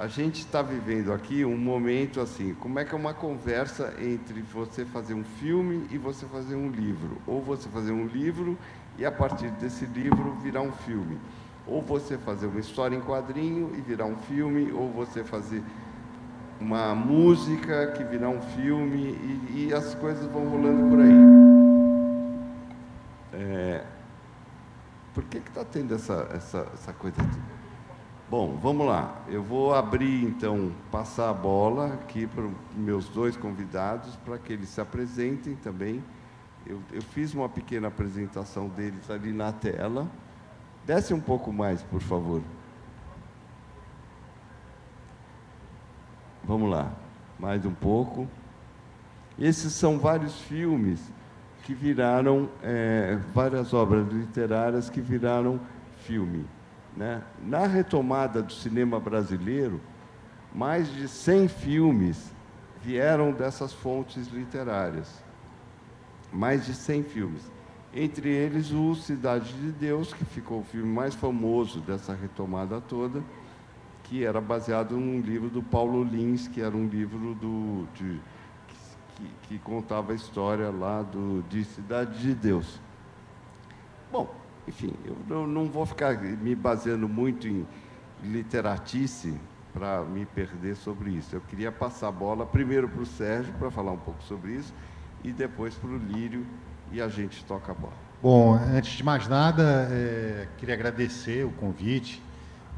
a gente está vivendo aqui um momento assim, como é que é uma conversa entre você fazer um filme e você fazer um livro, ou você fazer um livro e a partir desse livro virar um filme, ou você fazer uma história em quadrinho e virar um filme, ou você fazer uma música que virar um filme e as coisas vão rolando por aí. Por que está tendo essa coisa? Bom, vamos lá. Eu vou abrir, então, passar a bola aqui para os meus dois convidados, para que eles se apresentem também. Eu fiz uma pequena apresentação deles ali na tela. Desce um pouco mais, por favor. Vamos lá, mais um pouco. Esses são vários filmes que viraram, várias obras literárias que viraram filme. Né? Na retomada do cinema brasileiro, mais de 100 filmes vieram dessas fontes literárias. Mais de 100 filmes. Entre eles, o Cidade de Deus, que ficou o filme mais famoso dessa retomada toda, que era baseado num livro do Paulo Lins, que era um livro que contava a história lá de Cidade de Deus. Bom, enfim, eu não vou ficar me baseando muito em literatice para me perder sobre isso. Eu queria passar a bola primeiro para o Sérgio, para falar um pouco sobre isso, e depois para o Lírio, e a gente toca a bola. Bom, antes de mais nada, queria agradecer o convite.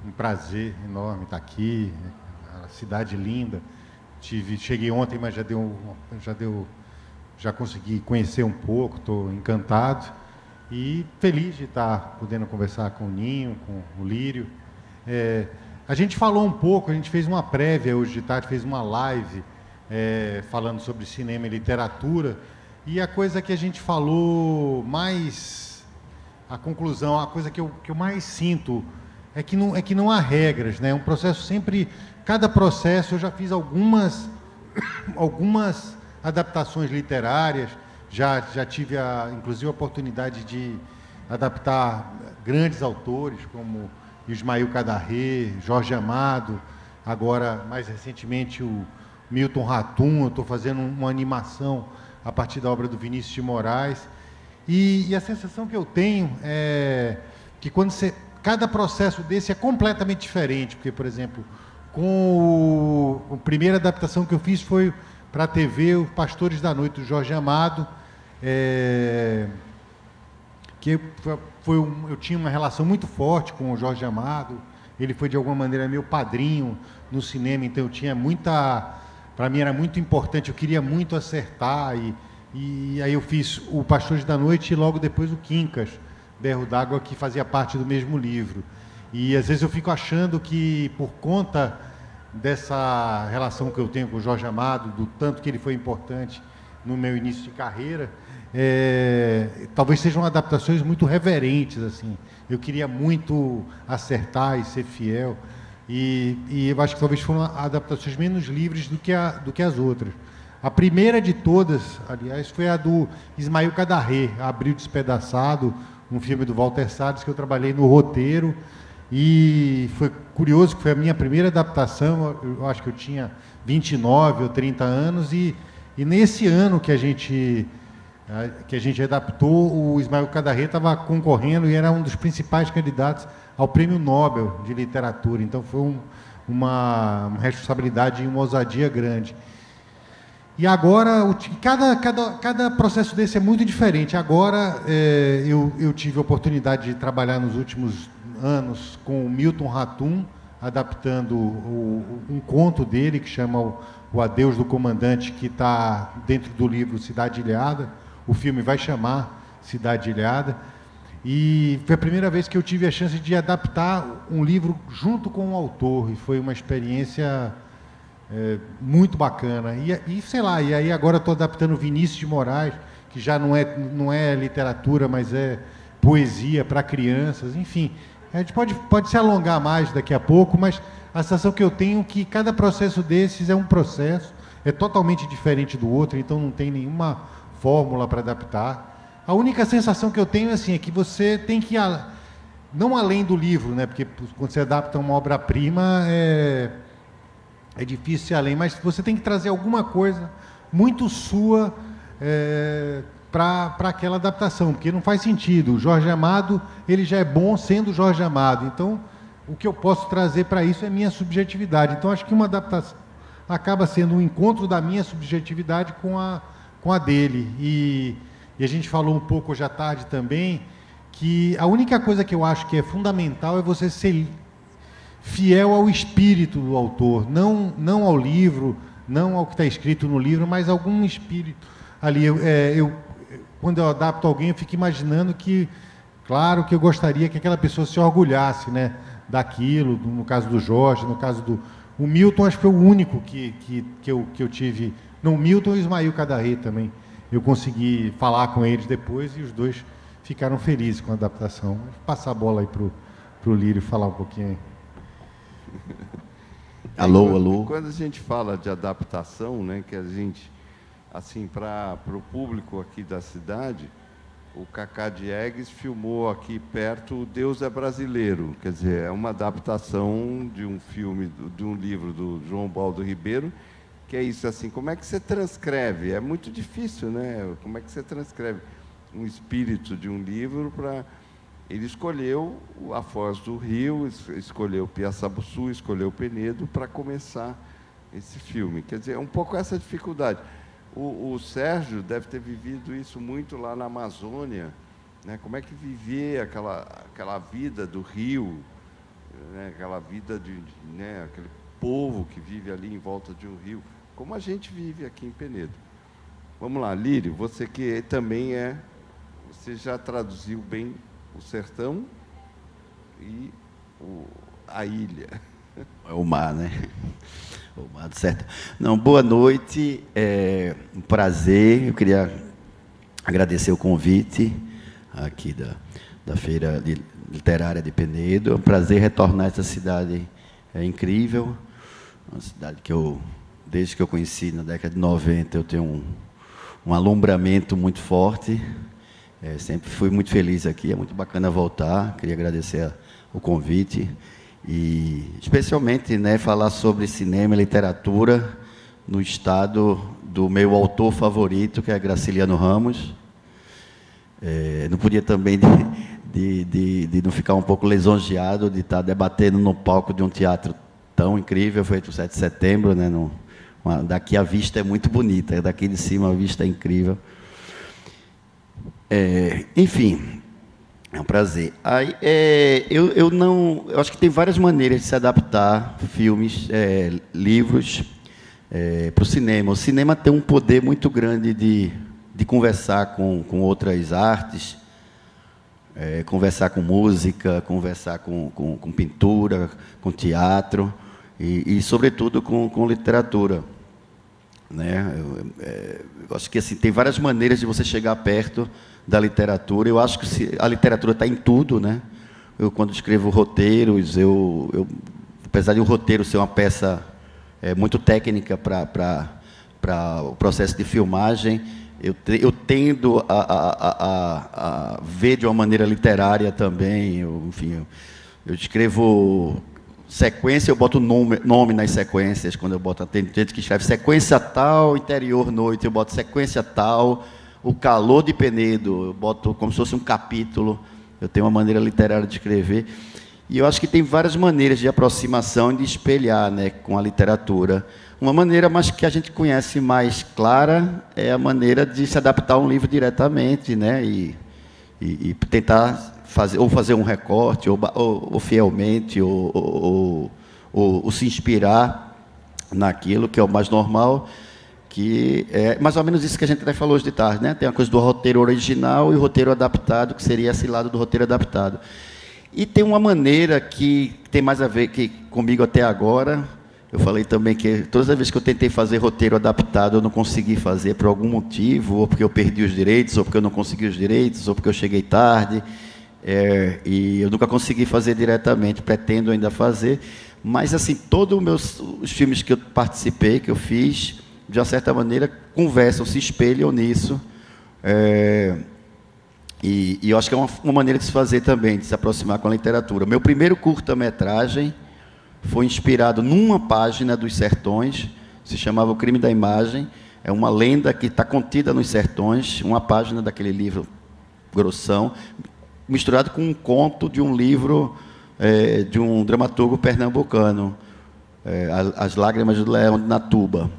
Um prazer enorme estar aqui, a cidade linda. Cheguei ontem, mas já consegui conhecer um pouco, estou encantado e feliz de estar podendo conversar com o Ninho, com o Lírio. A gente falou um pouco, a gente fez uma prévia hoje de tarde, fez uma live falando sobre cinema e literatura, e a coisa que a gente falou mais, a conclusão, a coisa que eu mais sinto é que não há regras, né? É um processo sempre, cada processo, eu já fiz algumas adaptações literárias, já tive inclusive a oportunidade de adaptar grandes autores como Ismael Cadarré, Jorge Amado, agora mais recentemente o Milton Ratum. Eu estou fazendo uma animação a partir da obra do Vinícius de Moraes, e a sensação que eu tenho é que cada processo desse é completamente diferente, porque, por exemplo, a primeira adaptação que eu fiz foi para a TV, o Pastores da Noite, do Jorge Amado, que eu tinha uma relação muito forte com o Jorge Amado. Ele foi, de alguma maneira, meu padrinho no cinema, então eu tinha para mim era muito importante, eu queria muito acertar, e aí eu fiz o Pastores da Noite e logo depois o Quincas, Berro d'Água, que fazia parte do mesmo livro. E às vezes eu fico achando que, por conta dessa relação que eu tenho com o Jorge Amado, do tanto que ele foi importante no meu início de carreira, talvez sejam adaptações muito reverentes, assim. Eu queria muito acertar e ser fiel, e eu acho que talvez foram adaptações menos livres do que as outras. A primeira de todas, aliás, foi a do Ismael Cadarré, Abril Despedaçado, um filme do Walter Salles, que eu trabalhei no roteiro, e foi curioso que foi a minha primeira adaptação. Eu acho que eu tinha 29 ou 30 anos, e nesse ano que a gente adaptou, o Ismael Cadarré estava concorrendo e era um dos principais candidatos ao Prêmio Nobel de Literatura. Então foi uma responsabilidade e uma ousadia grande. E agora, cada processo desse é muito diferente. Agora, eu tive a oportunidade de trabalhar nos últimos anos com o Milton Ratum, adaptando um conto dele, que chama O Adeus do Comandante, que está dentro do livro Cidade Ilhada. O filme vai chamar Cidade Ilhada. E foi a primeira vez que eu tive a chance de adaptar um livro junto com o autor, e foi uma experiência muito bacana. E sei lá, e aí agora estou adaptando Vinícius de Moraes, que já não é literatura, mas é poesia para crianças. Enfim, a gente pode se alongar mais daqui a pouco, mas a sensação que eu tenho é que cada processo desses é um processo, é totalmente diferente do outro, então não tem nenhuma fórmula para adaptar. A única sensação que eu tenho assim, é que você tem que não além do livro, né? Porque quando você adapta uma obra-prima, é difícil ir além, mas você tem que trazer alguma coisa muito sua para aquela adaptação, porque não faz sentido. O Jorge Amado, ele já é bom sendo Jorge Amado, então o que eu posso trazer para isso é minha subjetividade. Então acho que uma adaptação acaba sendo um encontro da minha subjetividade com a dele. E a gente falou um pouco hoje à tarde também que a única coisa que eu acho que é fundamental é você ser fiel ao espírito do autor, não ao livro, não ao que está escrito no livro, mas algum espírito ali. Quando eu adapto alguém, eu fico imaginando que, claro, que eu gostaria que aquela pessoa se orgulhasse, né, daquilo, no caso do Jorge, no caso do... O Milton, acho que foi o único que eu tive... Não, o Milton e o Ismael Cadarré também. Eu consegui falar com eles depois e os dois ficaram felizes com a adaptação. Vou passar a bola aí para o Lírio falar um pouquinho aí. Alô. Quando a gente fala de adaptação, né, que a gente, assim, para o público aqui da cidade, o Cacá Diegues filmou aqui perto O Deus é Brasileiro, quer dizer, é uma adaptação de um filme, de um livro do João Baldo Ribeiro, que é isso, assim, como é que você transcreve? É muito difícil, né? Como é que você transcreve um espírito de um livro para... Ele escolheu a Foz do Rio, escolheu Piaçabuçu, escolheu Penedo para começar esse filme. Quer dizer, é um pouco essa dificuldade. O Sérgio deve ter vivido isso muito lá na Amazônia, né? Como é que viver aquela vida do Rio, né? Aquela vida né? Aquele povo que vive ali em volta de um rio, como a gente vive aqui em Penedo. Vamos lá, Lírio, você que também você já traduziu bem o sertão e a ilha. É o mar, né? O mar do sertão. Não, boa noite, é um prazer. Eu queria agradecer o convite aqui da Feira Literária de Penedo. É um prazer retornar a essa cidade incrível, uma cidade que desde que eu conheci na década de 90, eu tenho um alumbramento muito forte. Sempre fui muito feliz aqui, é muito bacana voltar. Queria agradecer o convite e, especialmente, né, falar sobre cinema e literatura no estado do meu autor favorito, que é Graciliano Ramos. Não podia também de não ficar um pouco lisonjeado de estar debatendo no palco de um teatro tão incrível, feito o 7 de setembro. Né, daqui a vista é muito bonita, daqui de cima a vista é incrível. Enfim, é um prazer. Eu acho que tem várias maneiras de se adaptar filmes, livros para o cinema. O cinema tem um poder muito grande de conversar com outras artes, conversar com música, conversar com pintura, com teatro e sobretudo, com literatura. Né? Eu acho que assim, tem várias maneiras de você chegar perto da literatura. Eu acho que a literatura está em tudo, né? Eu, quando escrevo roteiros, apesar de o roteiro ser uma peça muito técnica para o processo de filmagem, eu tendo a ver de uma maneira literária também. Eu escrevo sequência, eu boto nome nas sequências. Quando eu boto, tem gente que escreve sequência tal, interior noite, eu boto sequência tal, o calor de Penedo, eu boto como se fosse um capítulo. Eu tenho uma maneira literária de escrever. E eu acho que tem várias maneiras de aproximação e de espelhar, né, com a literatura. Uma maneira, mas que a gente conhece mais clara, é a maneira de se adaptar a um livro diretamente, né, e tentar fazer um recorte, ou fielmente, ou se inspirar naquilo que é o mais normal, que é mais ou menos isso que a gente até falou hoje de tarde, né? Tem a coisa do roteiro original e o roteiro adaptado, que seria esse lado do roteiro adaptado. E tem uma maneira que tem mais a ver comigo até agora. Eu falei também que todas as vezes que eu tentei fazer roteiro adaptado, eu não consegui fazer por algum motivo, ou porque eu perdi os direitos, ou porque eu não consegui os direitos, ou porque eu cheguei tarde. E eu nunca consegui fazer diretamente, pretendo ainda fazer. Mas, assim, todos os filmes que eu participei, que eu fiz, de uma certa maneira, conversam, se espelham nisso. E eu acho que é uma maneira de se fazer também, de se aproximar com a literatura. Meu primeiro curta-metragem foi inspirado numa página dos Sertões, se chamava O Crime da Imagem. É uma lenda que está contida nos Sertões, uma página daquele livro grossão, misturado com um conto de um livro de um dramaturgo pernambucano, As Lágrimas do Leão de Natuba,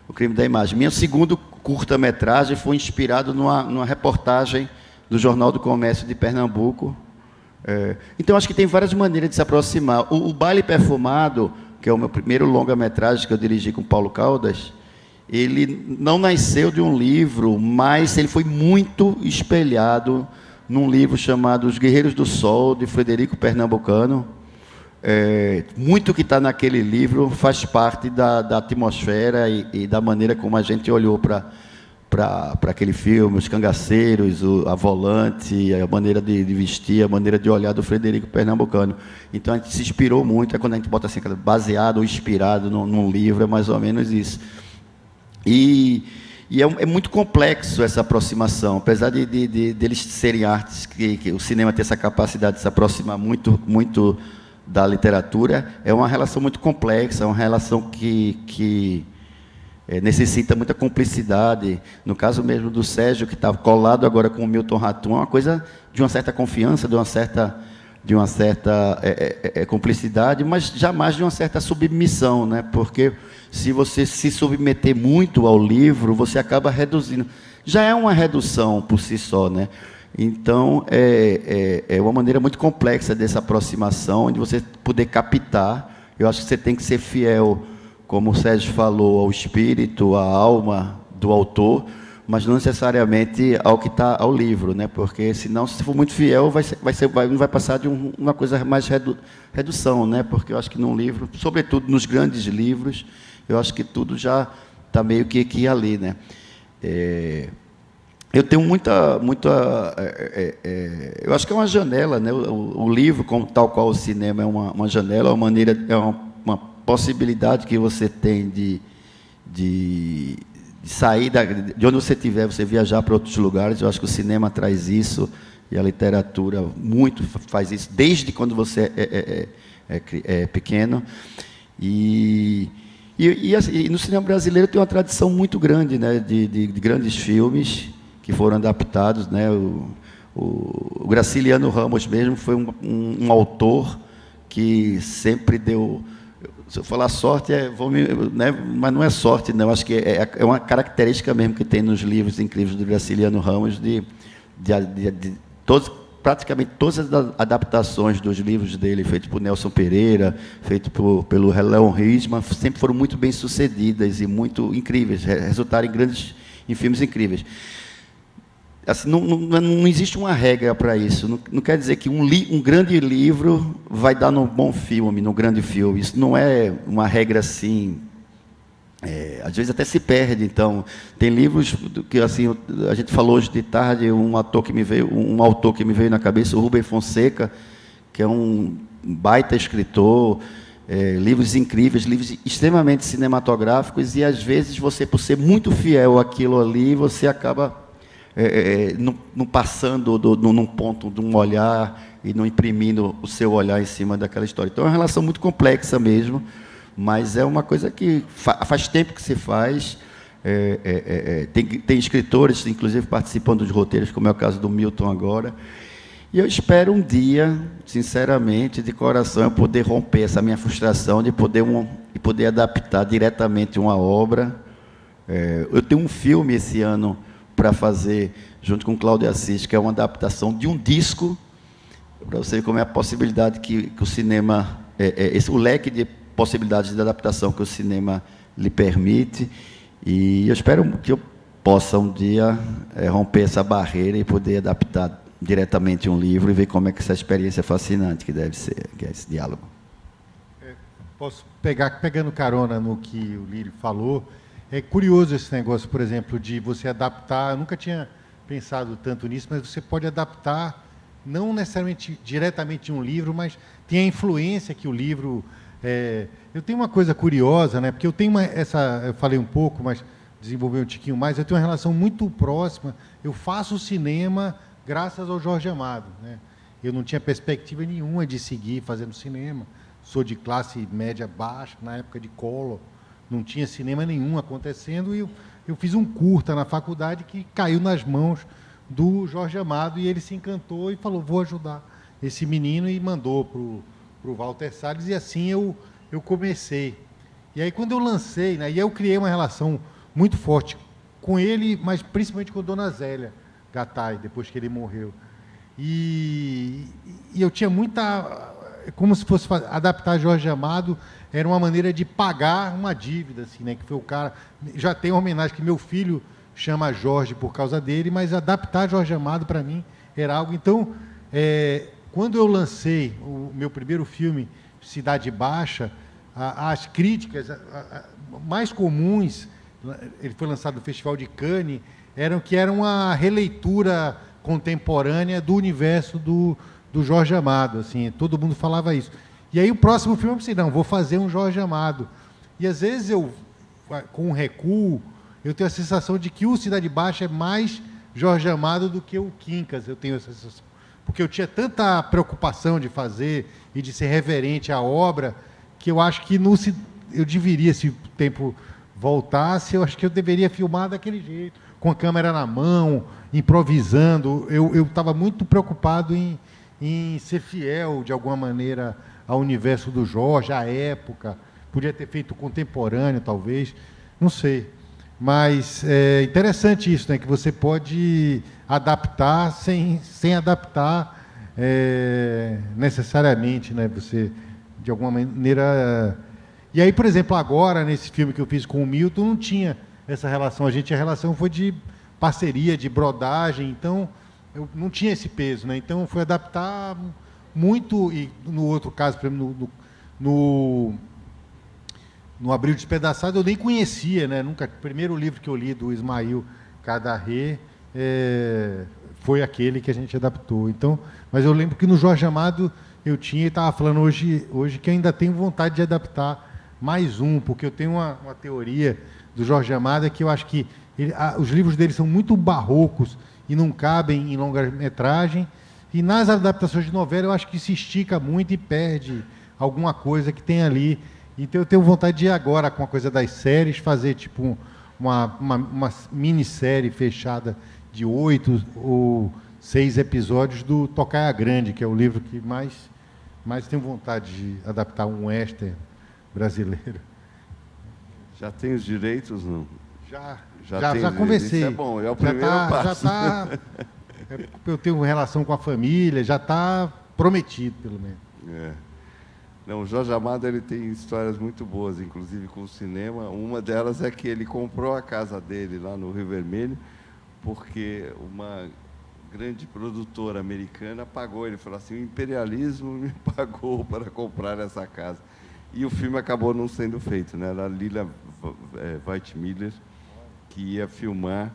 O Crime da Imagem. Minha segunda curta-metragem foi inspirado numa reportagem do Jornal do Comércio de Pernambuco. Então, acho que tem várias maneiras de se aproximar. O Baile Perfumado, que é o meu primeiro longa-metragem que eu dirigi com Paulo Caldas, ele não nasceu de um livro, mas ele foi muito espelhado num livro chamado Os Guerreiros do Sol, de Frederico Pernambucano. Muito que está naquele livro faz parte da atmosfera e da maneira como a gente olhou para aquele filme, os cangaceiros, a volante, a maneira de vestir, a maneira de olhar do Frederico Pernambucano. Então, a gente se inspirou muito, quando a gente bota assim, baseado ou inspirado num livro, é mais ou menos isso. E é muito complexo essa aproximação, apesar de eles serem artes, que o cinema tem essa capacidade de se aproximar muito da literatura, é uma relação muito complexa, é uma relação que necessita muita cumplicidade. No caso mesmo do Sérgio, que está colado agora com o Milton Ratum, é uma coisa de uma certa confiança, de uma certa cumplicidade, mas jamais de uma certa submissão, né? Porque se você se submeter muito ao livro, você acaba reduzindo. Já é uma redução por si só, né? Então, é uma maneira muito complexa dessa aproximação, de você poder captar. Eu acho que você tem que ser fiel, como o Sérgio falou, ao espírito, à alma do autor, mas não necessariamente ao que está ao livro, né? Porque senão, se for muito fiel, não vai passar de uma coisa mais redução, né? Porque eu acho que num livro, sobretudo nos grandes livros, eu acho que tudo já está meio que ali, né? Eu tenho eu acho que é uma janela, né? O livro, tal qual o cinema é uma janela, uma maneira, uma possibilidade que você tem de sair de onde você estiver, você viajar para outros lugares. Eu acho que o cinema traz isso, e a literatura muito faz isso, desde quando você é pequeno. E no cinema brasileiro tem uma tradição muito grande, né, de grandes filmes que foram adaptados, né? O Graciliano Ramos mesmo foi um autor que sempre deu... Se eu falar sorte, né? Mas não é sorte, não. Acho que é uma característica mesmo que tem nos livros incríveis do Graciliano Ramos, praticamente todas as adaptações dos livros dele, feitos por Nelson Pereira, feitos pelo Leon Risman, sempre foram muito bem sucedidas e muito incríveis, resultaram em filmes incríveis. Assim, não existe uma regra para isso. Não quer dizer que um grande livro vai dar no bom filme, no grande filme. Isso não é uma regra assim. Às vezes até se perde. Então, tem livros que, assim, a gente falou hoje de tarde, um autor que me veio na cabeça, o Rubem Fonseca, que é um baita escritor, livros incríveis, livros extremamente cinematográficos, e às vezes você, por ser muito fiel àquilo ali, você acaba não passando num ponto de um olhar e não imprimindo o seu olhar em cima daquela história. Então, é uma relação muito complexa mesmo, mas é uma coisa que faz tempo que se faz. Tem escritores, inclusive, participando dos roteiros, como é o caso do Milton agora. E eu espero um dia, sinceramente, de coração, eu poder romper essa minha frustração de poder adaptar diretamente uma obra. Eu tenho um filme esse ano para fazer, junto com Cláudio Assis, que é uma adaptação de um disco, para você ver como é a possibilidade que o cinema, o leque de possibilidades de adaptação que o cinema lhe permite, e eu espero que eu possa um dia romper essa barreira e poder adaptar diretamente um livro e ver como é que essa experiência fascinante que deve ser, que é esse diálogo. Posso pegando carona no que o Lírio falou. É curioso esse negócio, por exemplo, de você adaptar. Eu nunca tinha pensado tanto nisso, mas você pode adaptar, não necessariamente diretamente um livro, mas tem a influência que o livro... Eu tenho uma coisa curiosa, né? Porque eu tenho eu falei um pouco, mas desenvolvi um tiquinho mais, eu tenho uma relação muito próxima. Eu faço cinema graças ao Jorge Amado, né? Eu não tinha perspectiva nenhuma de seguir fazendo cinema, sou de classe média baixa, na época de Collor, não tinha cinema nenhum acontecendo, e eu fiz um curta na faculdade que caiu nas mãos do Jorge Amado, e ele se encantou e falou, vou ajudar esse menino, e mandou para o Walter Salles, e assim eu comecei. E aí, quando eu lancei, né, e eu criei uma relação muito forte com ele, mas principalmente com a Dona Zélia Gattai, depois que ele morreu. E eu tinha muita... Como se fosse adaptar Jorge Amado, era uma maneira de pagar uma dívida, assim, né? Que foi o cara... Já tem uma homenagem que meu filho chama Jorge por causa dele, mas adaptar Jorge Amado, para mim, era algo... Então, quando eu lancei o meu primeiro filme, Cidade Baixa, as críticas mais comuns, ele foi lançado no Festival de Cannes, que era uma releitura contemporânea do universo do Jorge Amado, assim, todo mundo falava isso. E aí o próximo filme eu pensei, não, vou fazer um Jorge Amado. E às vezes eu, com um recuo, eu tenho a sensação de que o Cidade Baixa é mais Jorge Amado do que o Quincas, eu tenho essa sensação. Porque eu tinha tanta preocupação de fazer e de ser reverente à obra, que eu acho que eu deveria, se o tempo voltasse, eu acho que eu deveria filmar daquele jeito, com a câmera na mão, improvisando. Eu estava muito preocupado em ser fiel, de alguma maneira, ao universo do Jorge, à época. Podia ter feito contemporâneo, talvez, não sei. Mas é interessante isso, né, que você pode adaptar sem adaptar necessariamente, né, você, de alguma maneira... E aí, por exemplo, agora, nesse filme que eu fiz com o Milton, não tinha essa relação. A relação foi de parceria, de brodagem, então eu não tinha esse peso, né? Então foi adaptar muito, e no outro caso, por exemplo, no Abril Despedaçado, eu nem conhecia, né? Nunca. O primeiro livro que eu li do Ismail Kadaré foi aquele que a gente adaptou. Então, mas eu lembro que no Jorge Amado eu tinha, e estava falando hoje que ainda tenho vontade de adaptar mais um, porque eu tenho uma teoria do Jorge Amado, que eu acho que os livros dele são muito barrocos e não cabem em longa-metragem, e nas adaptações de novela eu acho que se estica muito e perde alguma coisa que tem ali. Então eu tenho vontade de ir agora, com a coisa das séries, fazer tipo uma minissérie fechada de 8 ou 6 episódios do Tocaia Grande, que é o livro que mais tenho vontade de adaptar, um western brasileiro. Já tem os direitos, não? Já conversei. Isso é bom, é o primeiro passo. Eu tenho relação com a família, já está prometido, pelo menos. Não, o Jorge Amado, ele tem histórias muito boas, inclusive com o cinema. Uma delas é que ele comprou a casa dele lá no Rio Vermelho, porque uma grande produtora americana pagou. Ele falou assim, o imperialismo me pagou para comprar essa casa. E o filme acabou não sendo feito, né? Era a Lila Weitmiller, que ia filmar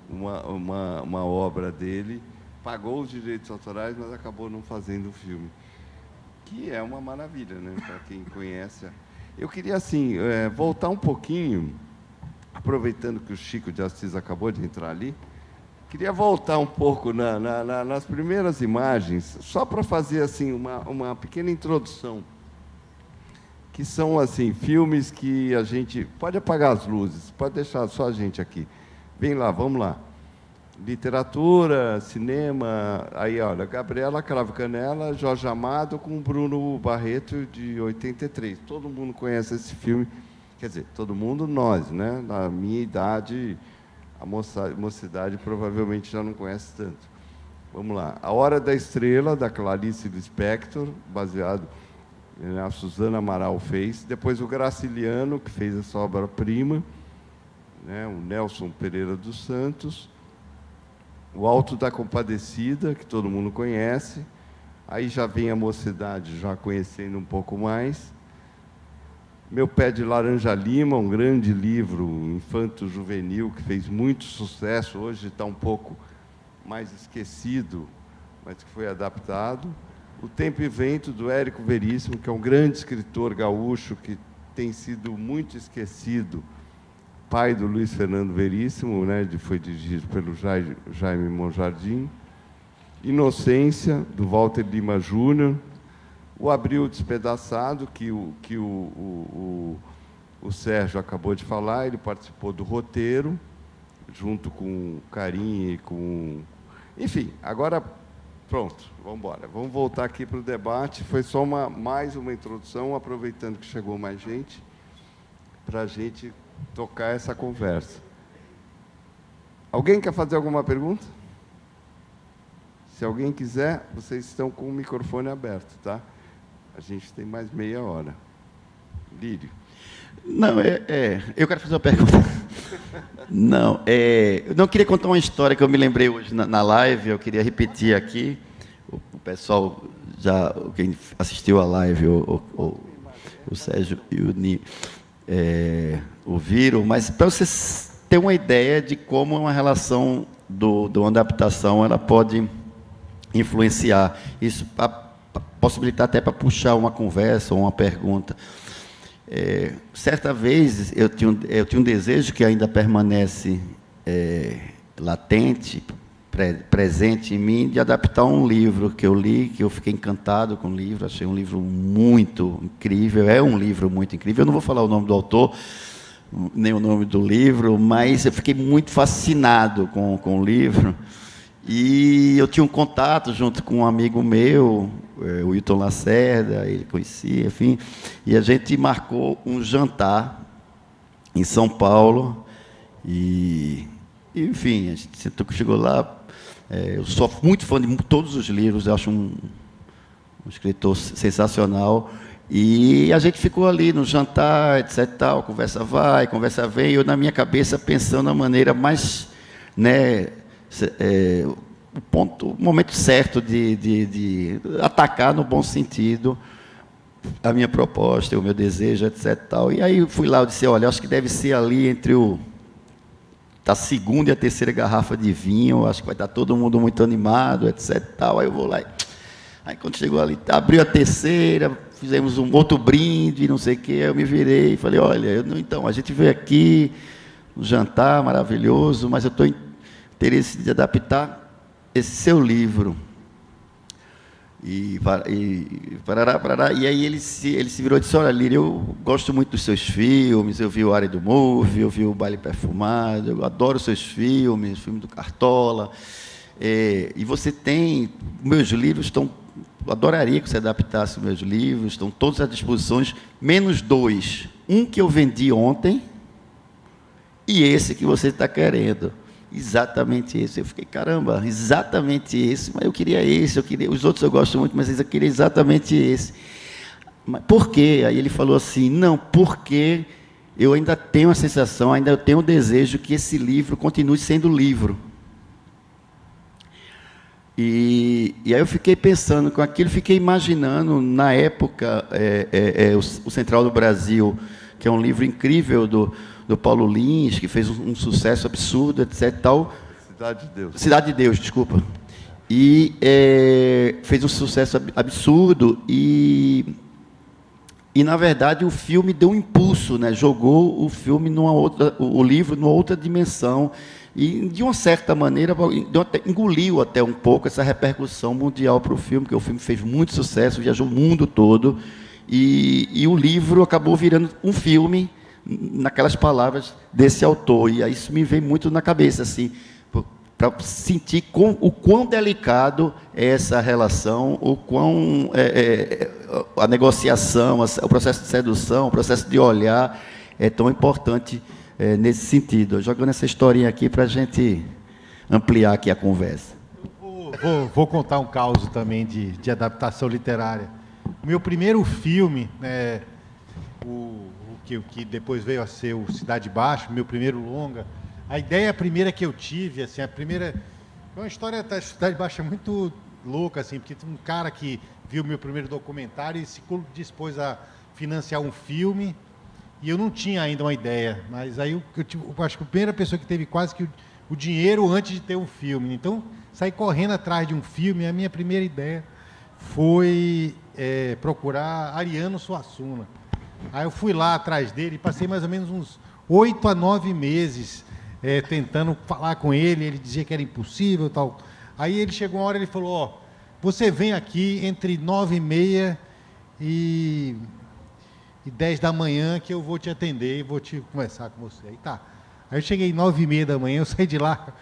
uma obra dele, pagou os direitos autorais, mas acabou não fazendo o filme. Que é uma maravilha, né? Para quem conhece. Eu queria, assim, voltar um pouquinho, aproveitando que o Chico de Assis acabou de entrar ali, queria voltar um pouco nas primeiras imagens, só para fazer assim uma pequena introdução, que são assim filmes que a gente pode apagar as luzes, pode deixar só a gente aqui. Vem lá, vamos lá. Literatura, cinema, aí olha, Gabriela Cravo Canela, Jorge Amado com Bruno Barreto, de 83. Todo mundo conhece esse filme, quer dizer, todo mundo, nós, né? Na minha idade, a mocidade provavelmente já não conhece tanto. Vamos lá. A Hora da Estrela, da Clarice Lispector, baseado a Suzana Amaral fez. Depois o Graciliano, que fez essa obra-prima, né? O Nelson Pereira dos Santos. O Alto da Compadecida, que todo mundo conhece. Aí já vem a mocidade, já conhecendo um pouco mais. Meu Pé de Laranja Lima, um grande livro infanto-juvenil, que fez muito sucesso. Hoje está um pouco mais esquecido, mas que foi adaptado. O Tempo e Vento, do Érico Veríssimo, que é um grande escritor gaúcho, que tem sido muito esquecido, pai do Luiz Fernando Veríssimo, né? Foi dirigido pelo Jaime Monjardim. Inocência, do Walter Lima Júnior, O Abril Despedaçado, que o Sérgio acabou de falar, ele participou do roteiro, junto com o Carim e com... Enfim, agora, pronto, vamos embora. Vamos voltar aqui para o debate. Foi só mais uma introdução, aproveitando que chegou mais gente, para a gente tocar essa conversa. Alguém quer fazer alguma pergunta? Se alguém quiser, vocês estão com o microfone aberto, tá? A gente tem mais meia hora. Lírio. Não, eu quero fazer uma pergunta. Não, eu não queria contar uma história que eu me lembrei hoje na live, eu queria repetir aqui. O pessoal, quem assistiu a live, o Sérgio e o Ni, ouviram, mas para vocês terem uma ideia de como uma relação de uma adaptação ela pode influenciar. Isso possibilitar até para puxar uma conversa ou uma pergunta. Certa vez eu tinha um desejo que ainda permanece latente, presente em mim, de adaptar um livro que eu li, que eu fiquei encantado com o livro, achei um livro muito incrível, é um livro muito incrível. Eu não vou falar o nome do autor, nem o nome do livro, mas eu fiquei muito fascinado com o livro. E eu tinha um contato junto com um amigo meu, o Wilton Lacerda, ele conhecia, enfim, e a gente marcou um jantar em São Paulo, e enfim, a gente chegou lá, eu sou muito fã de todos os livros, eu acho um escritor sensacional, e a gente ficou ali no jantar, etc, tal, conversa vai, conversa vem, e eu na minha cabeça pensando na maneira mais, né, o momento certo de atacar no bom sentido a minha proposta, o meu desejo, etc. Tal. E aí eu fui lá, eu disse, olha, acho que deve ser ali entre a segunda e a terceira garrafa de vinho, acho que vai estar todo mundo muito animado, etc. Tal. Aí eu vou lá, aí quando chegou ali, abriu a terceira, fizemos um outro brinde, não sei o quê, eu me virei e falei, olha, então, a gente veio aqui, um jantar maravilhoso, mas eu estou em interesse de adaptar esse seu livro. E aí ele se virou e disse, olha, Lírio, eu gosto muito dos seus filmes, eu vi o Área do Move, eu vi o Baile Perfumado, eu adoro os seus filmes, o filme do Cartola, e você tem, meus livros estão, eu adoraria que você adaptasse os meus livros, estão todos à disposição, menos 2, um que eu vendi ontem, e esse que você está querendo. Exatamente esse. Eu fiquei, caramba, exatamente esse, mas eu queria esse, os outros eu gosto muito, mas eu queria exatamente esse. Mas por quê? Aí ele falou assim, não, porque eu ainda tenho a sensação, ainda tenho o desejo que esse livro continue sendo livro. E aí eu fiquei pensando com aquilo, fiquei imaginando, na época, o Central do Brasil, que é um livro incrível do Paulo Lins, que fez um sucesso absurdo, etc. Tal. Cidade de Deus. Cidade de Deus, desculpa. E fez um sucesso absurdo e na verdade, o filme deu um impulso, né? Jogou o filme o livro numa outra dimensão e, de uma certa maneira, engoliu até um pouco essa repercussão mundial para o filme, porque o filme fez muito sucesso, viajou o mundo todo e o livro acabou virando um filme naquelas palavras desse autor, e isso me veio muito na cabeça, assim, para sentir o quão delicado é essa relação, o quão a negociação, o processo de sedução, o processo de olhar é tão importante nesse sentido. Jogando essa historinha aqui para a gente ampliar aqui a conversa. Vou contar um caso também de adaptação literária. O meu primeiro filme, que depois veio a ser o Cidade Baixa, meu primeiro longa, a ideia primeira que eu tive, assim, é uma história da Cidade Baixa muito louca, assim, porque tem um cara que viu meu primeiro documentário e se dispôs a financiar um filme, e eu não tinha ainda uma ideia, mas aí eu acho que a primeira pessoa que teve quase que o dinheiro antes de ter um filme. Então, saí correndo atrás de um filme, a minha primeira ideia foi procurar Ariano Suassuna. Aí eu fui lá atrás dele, passei mais ou menos uns 8 a 9 meses tentando falar com ele, ele dizia que era impossível, tal. Aí ele chegou uma hora e ele falou, você vem aqui entre 9h30 e 10 da manhã que eu vou te atender e vou te conversar com você. Aí tá. Aí eu cheguei 9h30 da manhã, eu saí de lá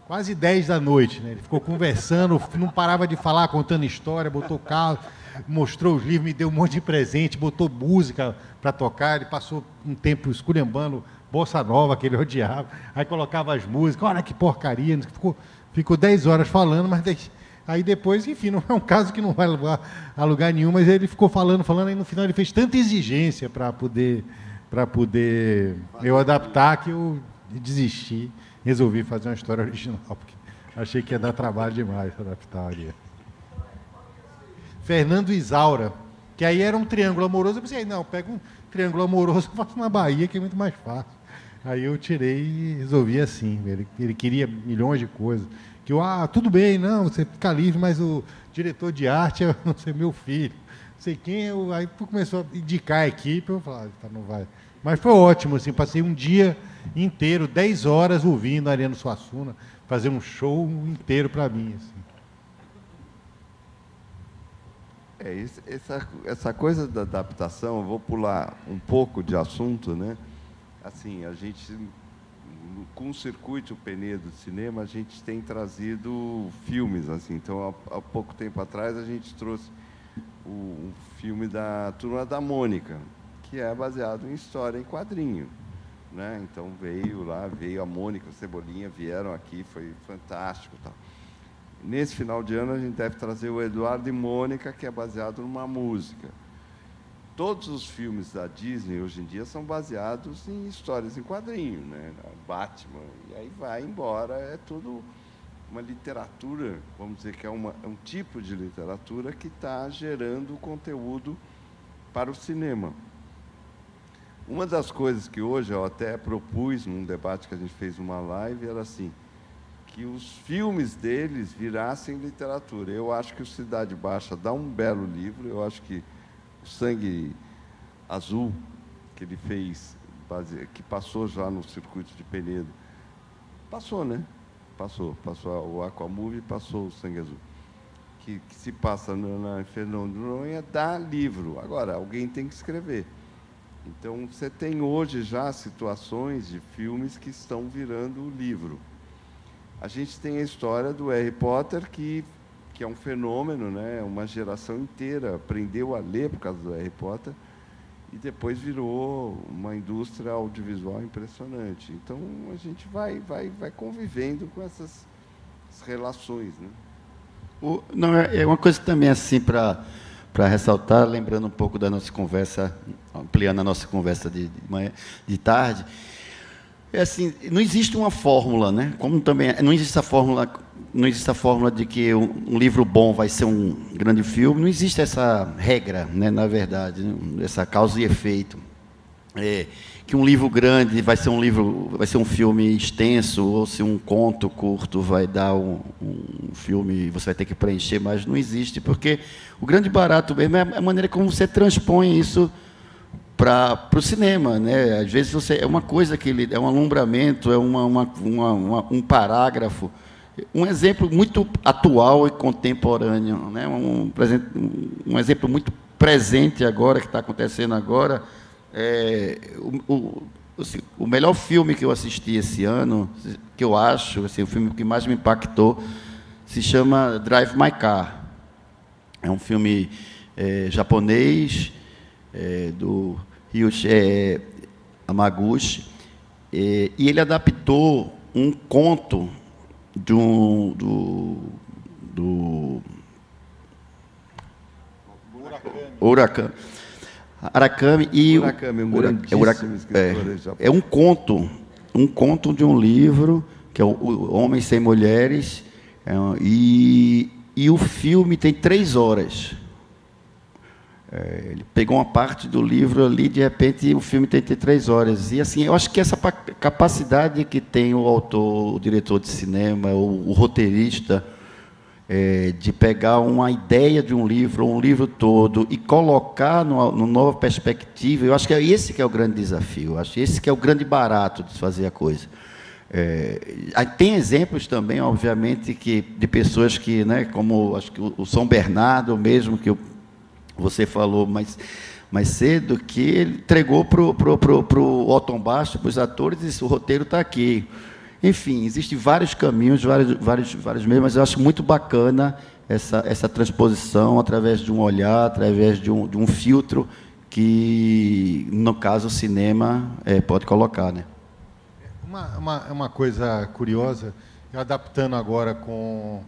quase 10 da noite, né? Ele ficou conversando, não parava de falar, contando história, botou carro, mostrou os livros, me deu um monte de presente, botou música para tocar, ele passou um tempo esculhambando bossa nova, que ele odiava, aí colocava as músicas, olha que porcaria, ficou 10 horas falando, mas aí depois, enfim, não é um caso que não vai levar a lugar nenhum, mas ele ficou falando, aí no final ele fez tanta exigência para poder eu adaptar que eu desisti, resolvi fazer uma história original, porque achei que ia dar trabalho demais para adaptar ali. Fernando Isaura, que aí era um triângulo amoroso, eu pensei, não, pega um triângulo amoroso e faço na Bahia, que é muito mais fácil. Aí eu tirei e resolvi assim, ele queria milhões de coisas. Que eu, tudo bem, não, você fica livre, mas o diretor de arte é não sei, meu filho. Não sei quem, aí começou a indicar a equipe, eu falei, tá, não vai. Mas foi ótimo, assim, passei um dia inteiro, 10 horas ouvindo a Ariano Suassuna, fazer um show inteiro para mim. Assim. Essa coisa da adaptação, eu vou pular um pouco de assunto, né? Assim, a gente, com o Circuito Penedo de Cinema, a gente tem trazido filmes, assim. Então, há pouco tempo atrás, a gente trouxe um filme da Turma da Mônica, que é baseado em história em quadrinho, né? Então, veio a Mônica, o Cebolinha, vieram aqui, foi fantástico, tal. Nesse final de ano, a gente deve trazer o Eduardo e Mônica, que é baseado numa música. Todos os filmes da Disney, hoje em dia, são baseados em histórias em quadrinho, né? Batman, e aí vai embora, é tudo uma literatura, vamos dizer que é um tipo de literatura que está gerando conteúdo para o cinema. Uma das coisas que hoje eu até propus num debate que a gente fez numa live era assim, que os filmes deles virassem literatura. Eu acho que o Cidade Baixa dá um belo livro, eu acho que o Sangue Azul, que ele fez, que passou já no Circuito de Penedo, passou, né? Passou o Aquamovie, passou o Sangue Azul. Que se passa na Fernão de Noronha, dá livro. Agora, alguém tem que escrever. Então, você tem hoje já situações de filmes que estão virando livro. A gente tem a história do Harry Potter, que é um fenômeno, né? Uma geração inteira aprendeu a ler por causa do Harry Potter e depois virou uma indústria audiovisual impressionante. Então, a gente vai convivendo com essas relações, né? Não, é uma coisa também assim para ressaltar, lembrando um pouco da nossa conversa, ampliando a nossa conversa de manhã, de tarde. É assim, não existe uma fórmula, né? Como também não existe a fórmula de que um livro bom vai ser um grande filme. Não existe essa regra, né? Na verdade, né? Essa causa e efeito. Que um livro grande vai ser um filme extenso, ou se um conto curto vai dar um filme, você vai ter que preencher, mas não existe, porque o grande barato mesmo é a maneira como você transpõe isso para o cinema, né? Às vezes é uma coisa que é um alumbramento, é um parágrafo. Um exemplo muito atual e contemporâneo, né? Um exemplo muito presente agora, que está acontecendo agora, o melhor filme que eu assisti esse ano, que eu acho, assim, o filme que mais me impactou, se chama Drive My Car. É um filme japonês, do Ryuichi Hamaguchi, e ele adaptou um conto do Murakami, Um grandíssimo escritor japonês. É um conto de um livro que é o Homens Sem Mulheres, e o filme tem 3 horas. Ele pegou uma parte do livro ali, de repente o filme tem 3 horas. E assim, eu acho que essa capacidade que tem o autor, o diretor de cinema, o roteirista, de pegar uma ideia de um livro todo e colocar numa nova perspectiva, eu acho que esse que é o grande desafio, eu acho que esse que é o grande barato de fazer a coisa. Tem exemplos também, obviamente, de pessoas que, né, como acho que o São Bernardo mesmo, que Você falou mais cedo que ele entregou para o Otton Bastos, para os atores, e disse: o roteiro está aqui. Enfim, existem vários caminhos, vários meios, mas eu acho muito bacana essa transposição através de um olhar, através de um filtro que, no caso, o cinema pode colocar, né? Uma coisa curiosa, eu adaptando agora com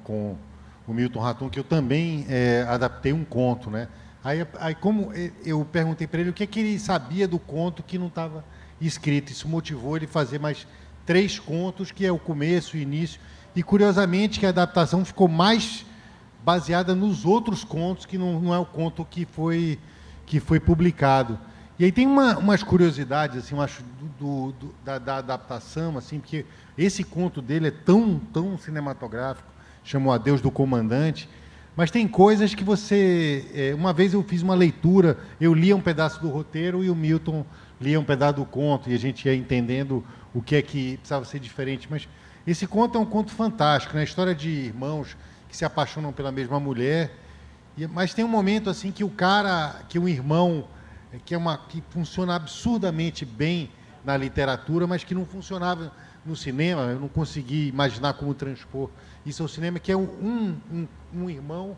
o Milton Ratum, que eu também adaptei um conto, né? Aí como eu perguntei para ele o que é que ele sabia do conto que não estava escrito, isso motivou ele a fazer mais 3 contos, que é o começo, o início, e curiosamente que a adaptação ficou mais baseada nos outros contos, que não é o conto que foi publicado. E aí tem umas curiosidades, assim, eu acho, da adaptação, assim, porque esse conto dele é tão cinematográfico, chamou Adeus do Comandante, mas tem coisas que você... uma vez eu fiz uma leitura, eu lia um pedaço do roteiro e o Milton lia um pedaço do conto, e a gente ia entendendo o que é que precisava ser diferente. Mas esse conto é um conto fantástico, né? A história de irmãos que se apaixonam pela mesma mulher, mas tem um momento assim que o irmão, que funciona absurdamente bem na literatura, mas que não funcionava no cinema. Eu não consegui imaginar como transpor isso ao cinema, que é um irmão,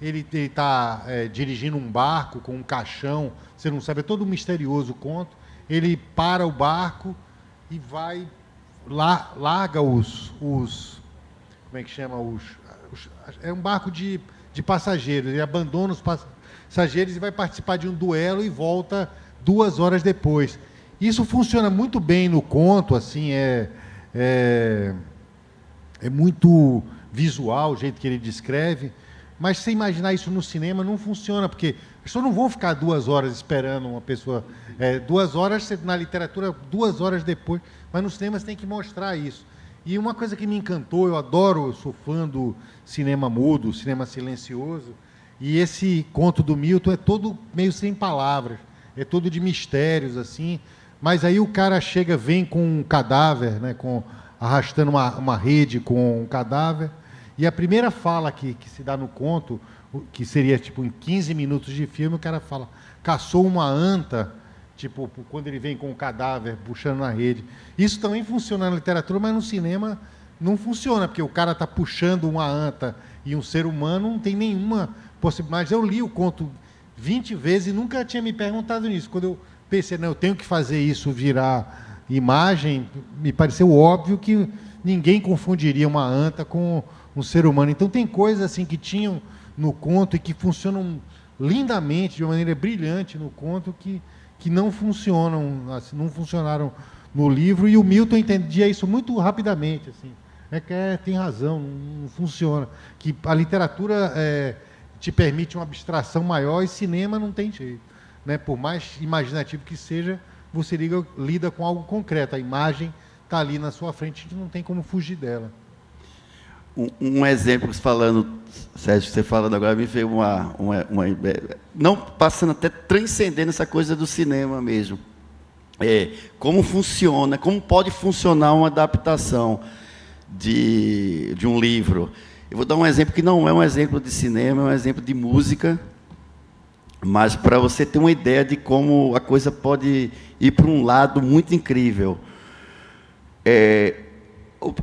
ele está dirigindo um barco com um caixão, você não sabe, é todo misterioso o conto. Ele para o barco e vai, larga os como é que chama? É um barco de passageiros, ele abandona os passageiros e vai participar de um duelo e volta 2 horas depois. Isso funciona muito bem no conto, assim, é muito visual o jeito que ele descreve, mas se você imaginar isso no cinema não funciona, porque as pessoas não vão ficar 2 horas esperando uma pessoa. 2 horas, na literatura, 2 horas depois, mas no cinema você tem que mostrar isso. E uma coisa que me encantou, eu sou fã do cinema mudo, cinema silencioso, e esse conto do Milton é todo meio sem palavras, é todo de mistérios, assim, mas aí o cara vem com um cadáver, né, arrastando uma rede com um cadáver, e a primeira fala que se dá no conto, que seria tipo em 15 minutos de filme, o cara fala: caçou uma anta, tipo, quando ele vem com o cadáver puxando na rede. Isso também funciona na literatura, mas no cinema não funciona, porque o cara está puxando uma anta e um ser humano não tem nenhuma possibilidade. Eu li o conto 20 vezes e nunca tinha me perguntado nisso. Quando eu pensei, não, eu tenho que fazer isso virar imagem, me pareceu óbvio que ninguém confundiria uma anta com um ser humano. Então tem coisas assim que tinham no conto e que funcionam lindamente, de uma maneira brilhante no conto, que não funcionam, assim, não funcionaram no livro, e o Milton entendia isso muito rapidamente, assim. Tem razão, não funciona. Que a literatura te permite uma abstração maior e cinema não tem jeito, né? Por mais imaginativo que seja, você lida com algo concreto. A imagem está ali na sua frente, a gente não tem como fugir dela. Um exemplo, falando, Sérgio, você falando agora, me veio não passando, até transcendendo essa coisa do cinema mesmo. Como funciona, como pode funcionar uma adaptação de um livro. Eu vou dar um exemplo que não é um exemplo de cinema, é um exemplo de música, mas para você ter uma ideia de como a coisa pode ir para um lado muito incrível.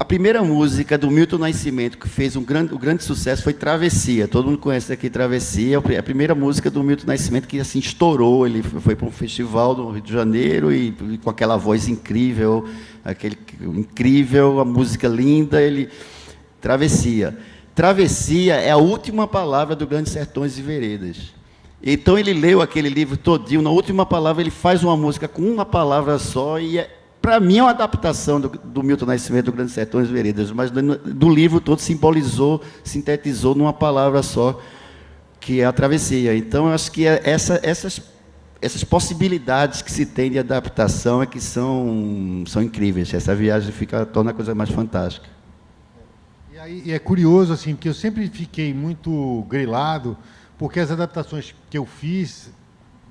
A primeira música do Milton Nascimento, que fez o grande sucesso, foi Travessia. Todo mundo conhece aqui Travessia. A primeira música do Milton Nascimento que assim estourou. Ele foi para um festival do Rio de Janeiro e com aquela voz incrível, a música linda. Travessia. Travessia é a última palavra do Grandes Sertões e Veredas. Então ele leu aquele livro todinho. Na última palavra ele faz uma música com uma palavra só e para mim é uma adaptação do Milton Nascimento, do Grandes Sertões e Veredas, mas do livro todo sintetizou numa palavra só, que é a travessia. Então, eu acho que essas possibilidades que se tem de adaptação é que são incríveis. Essa viagem torna a coisa mais fantástica. E é curioso, assim, porque eu sempre fiquei muito grilado, porque as adaptações que eu fiz,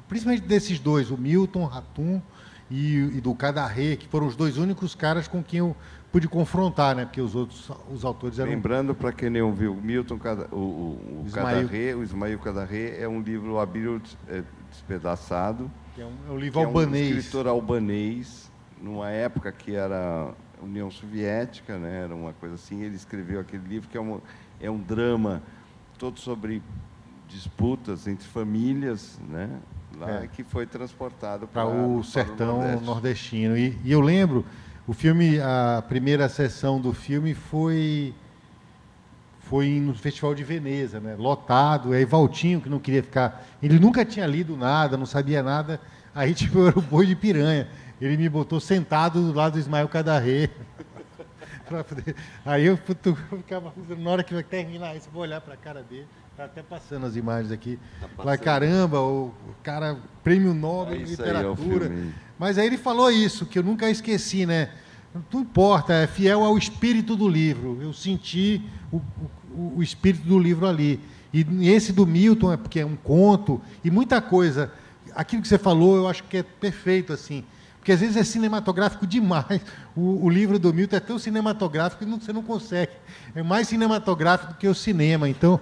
principalmente desses dois, o Milton Ratum e do Cadarré, que foram os dois únicos caras com quem eu pude confrontar, né? Porque os autores eram... Lembrando, para quem não viu, Milton, o Ismail Cadarré é um livro, O Abílio Despedaçado, que é um livro albanês. Um escritor albanês, numa época que era União Soviética, né? Era uma coisa assim. Ele escreveu aquele livro que é um drama todo sobre disputas entre famílias, né? Lá, que foi transportado para o sertão nordestino. E eu lembro, o filme, a primeira sessão do filme foi no Festival de Veneza, né? Lotado. Aí Valtinho, que não queria ficar... Ele nunca tinha lido nada, não sabia nada. Aí, tipo, eu era o boi de piranha. Ele me botou sentado do lado do Ismail Cadarré. Aí eu ficava... Na hora que vai terminar isso, eu vou olhar para a cara dele. Está até passando as imagens aqui. Falei, caramba, o cara, prêmio Nobel de Literatura. Mas aí ele falou isso, que eu nunca esqueci, né? Não importa, é fiel ao espírito do livro. Eu senti o espírito do livro ali. E esse do Milton é porque é um conto, e muita coisa. Aquilo que você falou, eu acho que é perfeito, assim. Porque às vezes é cinematográfico demais. O livro do Milton é tão cinematográfico que você não consegue. É mais cinematográfico do que o cinema. Então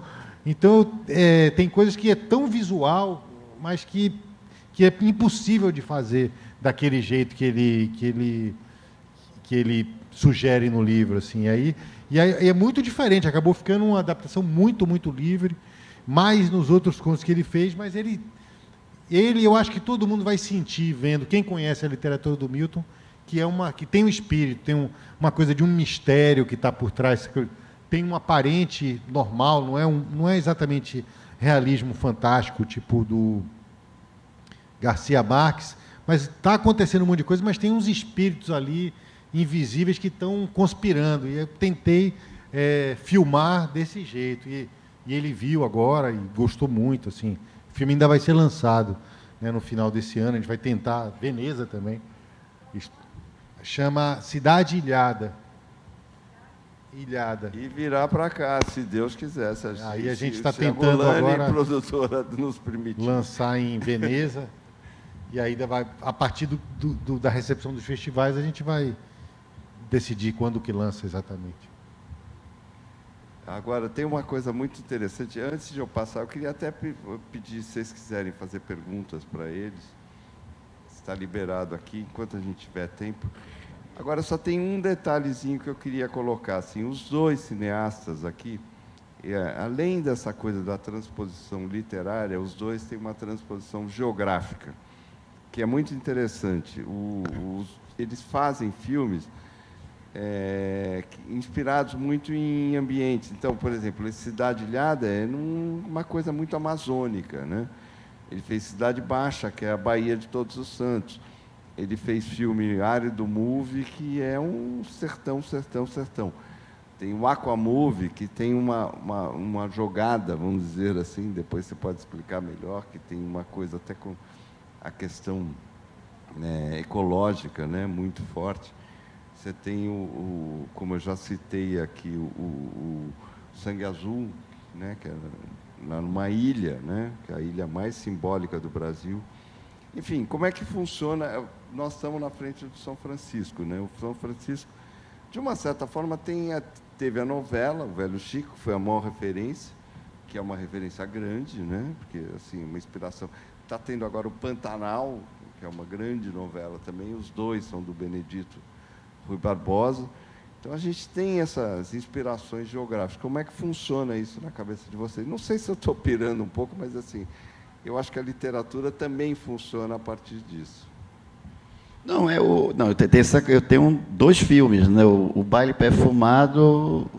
tem coisas que é tão visual, mas que é impossível de fazer daquele jeito que ele sugere no livro, assim. E aí é muito diferente, acabou ficando uma adaptação muito, muito livre, mais nos outros contos que ele fez, mas ele eu acho que todo mundo vai sentir vendo, quem conhece a literatura do Milton, que tem um espírito, tem uma coisa de um mistério que está por trás, tem um aparente normal, não é exatamente realismo fantástico, tipo do Garcia Marques, mas está acontecendo um monte de coisa, mas tem uns espíritos ali invisíveis que estão conspirando. E eu tentei filmar desse jeito. E ele viu agora e gostou muito. Assim. O filme ainda vai ser lançado, né, no final desse ano. A gente vai tentar, Veneza também. Chama Cidade Ilhada. E virá para cá, se Deus quiser. Aí a gente está tentando agora produtora nos permitir lançar em Veneza. E ainda vai, a partir da recepção dos festivais, a gente vai decidir quando que lança exatamente. Agora, tem uma coisa muito interessante. Antes de eu passar, eu queria até pedir, se vocês quiserem fazer perguntas para eles. Está liberado aqui, enquanto a gente tiver tempo. Agora, só tem um detalhezinho que eu queria colocar. Assim, os dois cineastas aqui, além dessa coisa da transposição literária, os dois têm uma transposição geográfica, que é muito interessante. Eles fazem filmes inspirados muito em ambientes. Então, por exemplo, esse Cidade Ilhada é uma coisa muito amazônica, né? Ele fez Cidade Baixa, que é a Baía de Todos os Santos. Ele fez filme Árido Movie, que é um sertão. Tem o Aquamovie, que tem uma jogada, vamos dizer assim, depois você pode explicar melhor, que tem uma coisa até com a questão ecológica, né, muito forte. Você tem como eu já citei aqui, o Sangue Azul, né, que é numa ilha, né, que é a ilha mais simbólica do Brasil. Enfim, como é que funciona? Nós estamos na frente do São Francisco, né? O São Francisco, de uma certa forma, teve a novela, o Velho Chico, foi a maior referência, que é uma referência grande, né? Porque, assim, uma inspiração. Está tendo agora o Pantanal, que é uma grande novela também, os dois são do Benedito Rui Barbosa. Então, a gente tem essas inspirações geográficas. Como é que funciona isso na cabeça de vocês? Não sei se eu estou pirando um pouco, mas, assim, eu acho que a literatura também funciona a partir disso. Não, eu tenho dois filmes, né? O Baile Perfumado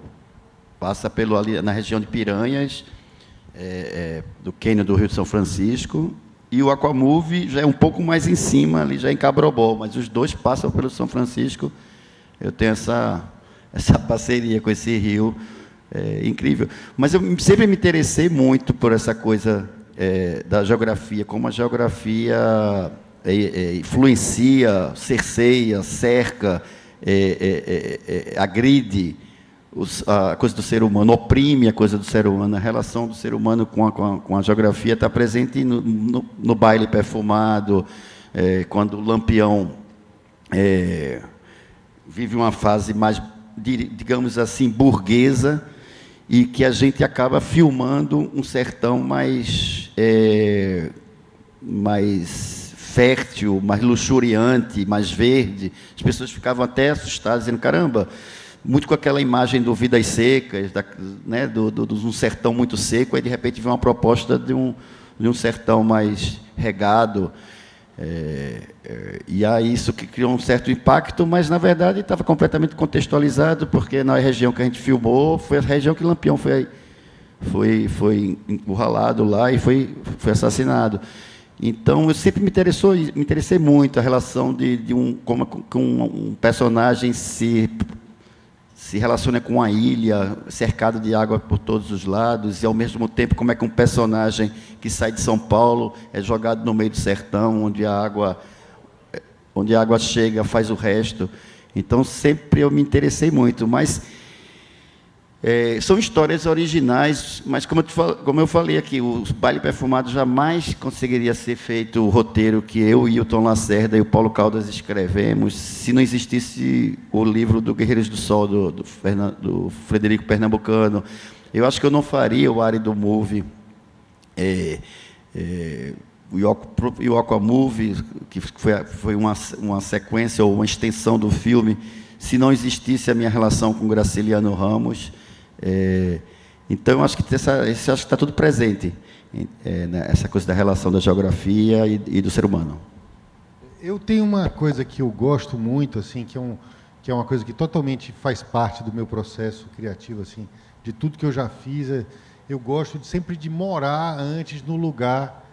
passa ali na região de Piranhas, do cânion do Rio de São Francisco, e o Aquamovie já é um pouco mais em cima, ali já em Cabrobó, mas os dois passam pelo São Francisco. Eu tenho essa parceria com esse rio incrível. Mas eu sempre me interessei muito por essa coisa da geografia, como a geografia influencia, cerceia, cerca, agride a coisa do ser humano, oprime a coisa do ser humano. A relação do ser humano com a geografia está presente no Baile Perfumado, quando o Lampião vive uma fase mais, digamos assim, burguesa, e que a gente acaba filmando um sertão mais fértil, mais luxuriante, mais verde. As pessoas ficavam até assustadas, dizendo, caramba, muito com aquela imagem do Vidas Secas, né, de um sertão muito seco, aí de repente vem uma proposta de um sertão mais regado. E aí isso que criou um certo impacto, mas na verdade estava completamente contextualizado, porque na região que a gente filmou foi a região que Lampião foi encurralado lá e foi assassinado. Então eu sempre me interessei muito a relação como um personagem se relaciona com a ilha, cercado de água por todos os lados, e ao mesmo tempo como é que um personagem que sai de São Paulo é jogado no meio do sertão, onde a água chega, faz o resto. Então sempre eu me interessei muito, mas são histórias originais, mas como eu falei aqui, o Baile Perfumado jamais conseguiria ser feito o roteiro que eu e o Tom Lacerda e o Paulo Caldas escrevemos se não existisse o livro do Guerreiros do Sol, do Frederico Pernambucano. Eu acho que eu não faria o Árido Movie, o Yoko Movie, que foi uma sequência ou uma extensão do filme, se não existisse a minha relação com Graciliano Ramos. Então, acho que está tudo presente, essa coisa da relação da geografia e do ser humano. Eu tenho uma coisa que eu gosto muito, assim, que é uma coisa que totalmente faz parte do meu processo criativo, assim, de tudo que eu já fiz. Eu gosto sempre de morar antes no lugar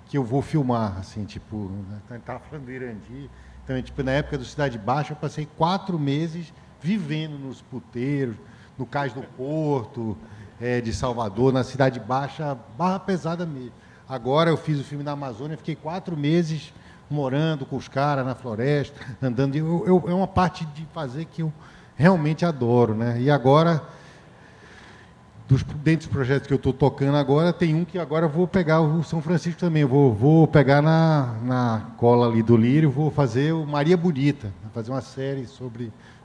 que eu vou filmar, assim, tipo, estava falando do Irandi, então, tipo, na época do Cidade Baixa, eu passei 4 meses vivendo nos puteiros, no Cais do Porto, de Salvador, na Cidade Baixa, Barra Pesada mesmo. Agora eu fiz o filme na Amazônia, fiquei 4 meses morando com os caras na floresta, andando. É uma parte de fazer que eu realmente adoro, né? E agora, dentre os projetos que eu estou tocando agora, tem um que agora eu vou pegar o São Francisco também. Eu vou pegar na cola ali do Lírio, vou fazer o Maria Bonita, fazer uma série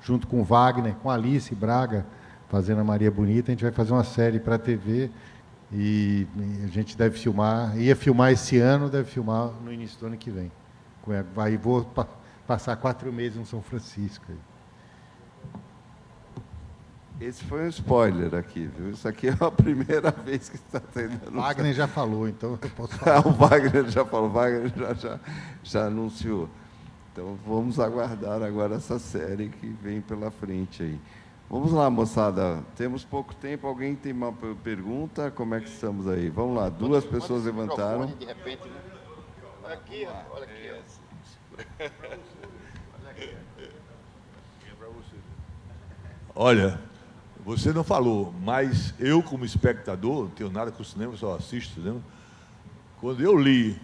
junto com o Wagner, com a Alice Braga, fazendo a Maria Bonita. A gente vai fazer uma série para a TV e a gente deve filmar, ia filmar esse ano, deve filmar no início do ano que vem. Aí vou passar 4 meses em São Francisco. Esse foi um spoiler aqui, viu? Isso aqui é a primeira vez que está tendo. O Wagner já falou, então eu posso falar. O Wagner já falou, o Wagner já anunciou. Então vamos aguardar agora essa série que vem pela frente aí. Vamos lá, moçada. Temos pouco tempo. Alguém tem uma pergunta? Como é que estamos aí? Vamos lá. 2 pessoas levantaram. De repente, né? Olha aqui, olha aqui. Olha, você não falou, mas eu, como espectador, não tenho nada com o cinema, só assisto cinema. Quando eu li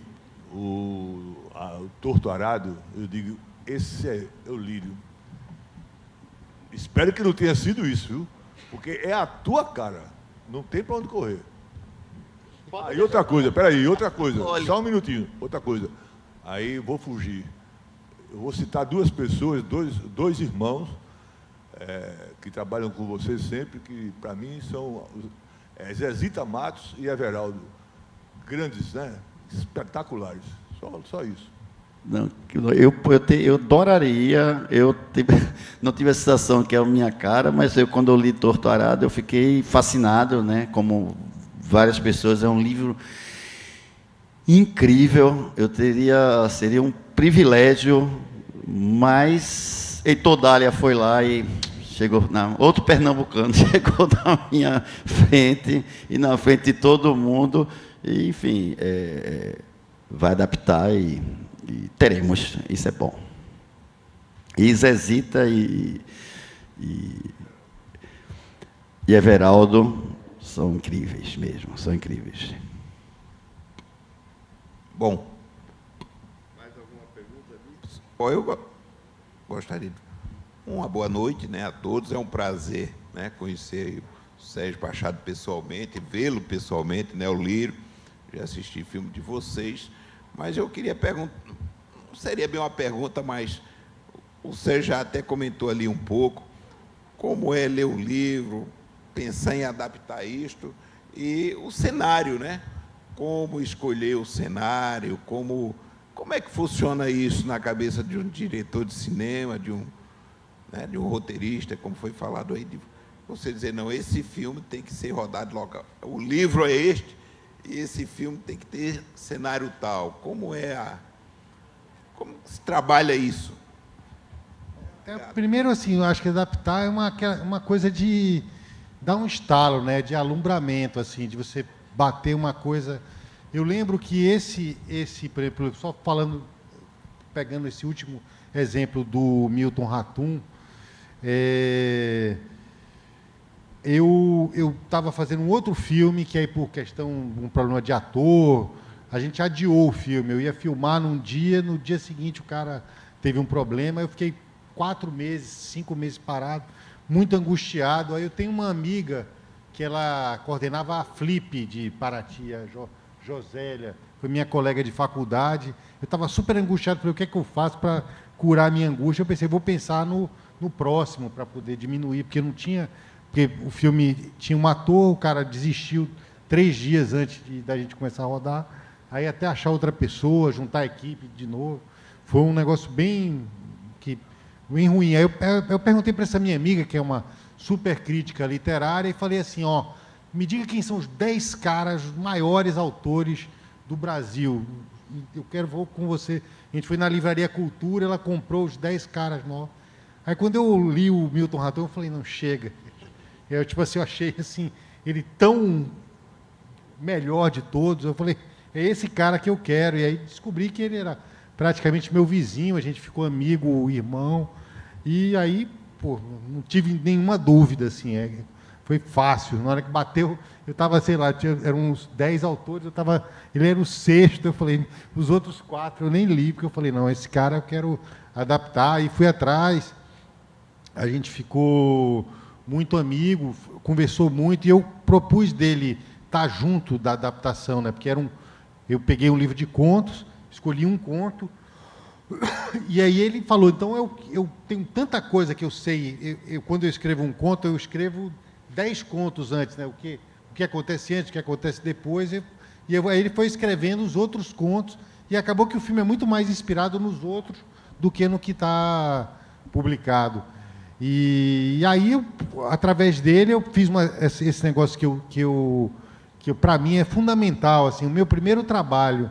o Torto Arado, eu digo, esse é o Lírio. Espero que não tenha sido isso, viu? Porque é a tua cara. Não tem para onde correr. E outra coisa, peraí, outra coisa. Olha. Só um minutinho, outra coisa. Aí vou fugir. Eu vou citar 2 pessoas, dois irmãos, que trabalham com você sempre, que para mim são Zezita Matos e Everaldo. Grandes, né? Espetaculares. Só isso. Não, eu adoraria, não tive a sensação que é a minha cara, mas quando eu li Torto Arado, eu fiquei fascinado, né? Como várias pessoas, é um livro incrível, seria um privilégio, mas Heitor Dália foi lá e chegou, outro pernambucano chegou na minha frente e na frente de todo mundo, e, enfim, vai adaptar e teremos, isso é bom. E Zezita e Everaldo são incríveis mesmo, são incríveis. Bom. Mais alguma pergunta? Eu gostaria de uma boa noite, né, a todos. É um prazer, né, conhecer o Sérgio Machado pessoalmente, vê-lo pessoalmente, né, o Lírio. Já assisti filme de vocês. Mas eu queria não seria bem uma pergunta, mas você já até comentou ali um pouco como é ler o livro, pensar em adaptar isto e o cenário, né? Como escolher o cenário, como é que funciona isso na cabeça de um diretor de cinema, de um roteirista, como foi falado aí, de você dizer, não, esse filme tem que ser rodado local, o livro é este, e esse filme tem que ter cenário tal. Como se trabalha isso? Primeiro, assim, eu acho que adaptar é uma coisa de dar um estalo, né, de alumbramento, assim, de você bater uma coisa. Eu lembro que por exemplo, só falando, pegando esse último exemplo do Milton Ratum, eu estava fazendo um outro filme que aí por questão um problema de ator, a gente adiou o filme. Eu ia filmar num dia, no dia seguinte o cara teve um problema, eu fiquei 4 meses, 5 meses parado, muito angustiado. Aí eu tenho uma amiga que ela coordenava a Flip de Paraty, a Josélia, foi minha colega de faculdade. Eu estava super angustiado, falei, o que é que eu faço para curar a minha angústia? Eu pensei, vou pensar no próximo, para poder diminuir, porque não tinha... Porque o filme tinha um ator, o cara desistiu 3 dias antes da gente começar a rodar, aí até achar outra pessoa, juntar a equipe de novo. Foi um negócio bem ruim. Aí eu perguntei para essa minha amiga, que é uma super crítica literária, e falei assim, me diga quem são os 10 caras, os maiores autores do Brasil. Vou com você. A gente foi na Livraria Cultura, ela comprou os 10 caras novos. Aí quando eu li o Milton Ratum, eu falei, não, chega. Eu achei assim, ele tão melhor de todos. Eu falei, é esse cara que eu quero. E aí descobri que ele era praticamente meu vizinho, a gente ficou amigo, irmão. E aí, não tive nenhuma dúvida, assim, foi fácil. Na hora que bateu, eu estava, sei lá, eram uns 10 autores, ele era o 6º, eu falei, os outros 4 eu nem li, porque eu falei, não, esse cara eu quero adaptar. E fui atrás, a gente ficou muito amigo, conversou muito, e eu propus dele estar junto da adaptação, né? Porque eu peguei um livro de contos, escolhi um conto, e aí ele falou, então eu tenho tanta coisa que eu sei, quando eu escrevo um conto, eu escrevo 10 contos antes, né? O que acontece antes, o que acontece depois, aí ele foi escrevendo os outros contos, e acabou que o filme é muito mais inspirado nos outros do que no que está publicado. E aí, através dele, eu fiz esse negócio que para mim é fundamental. Assim, o meu primeiro trabalho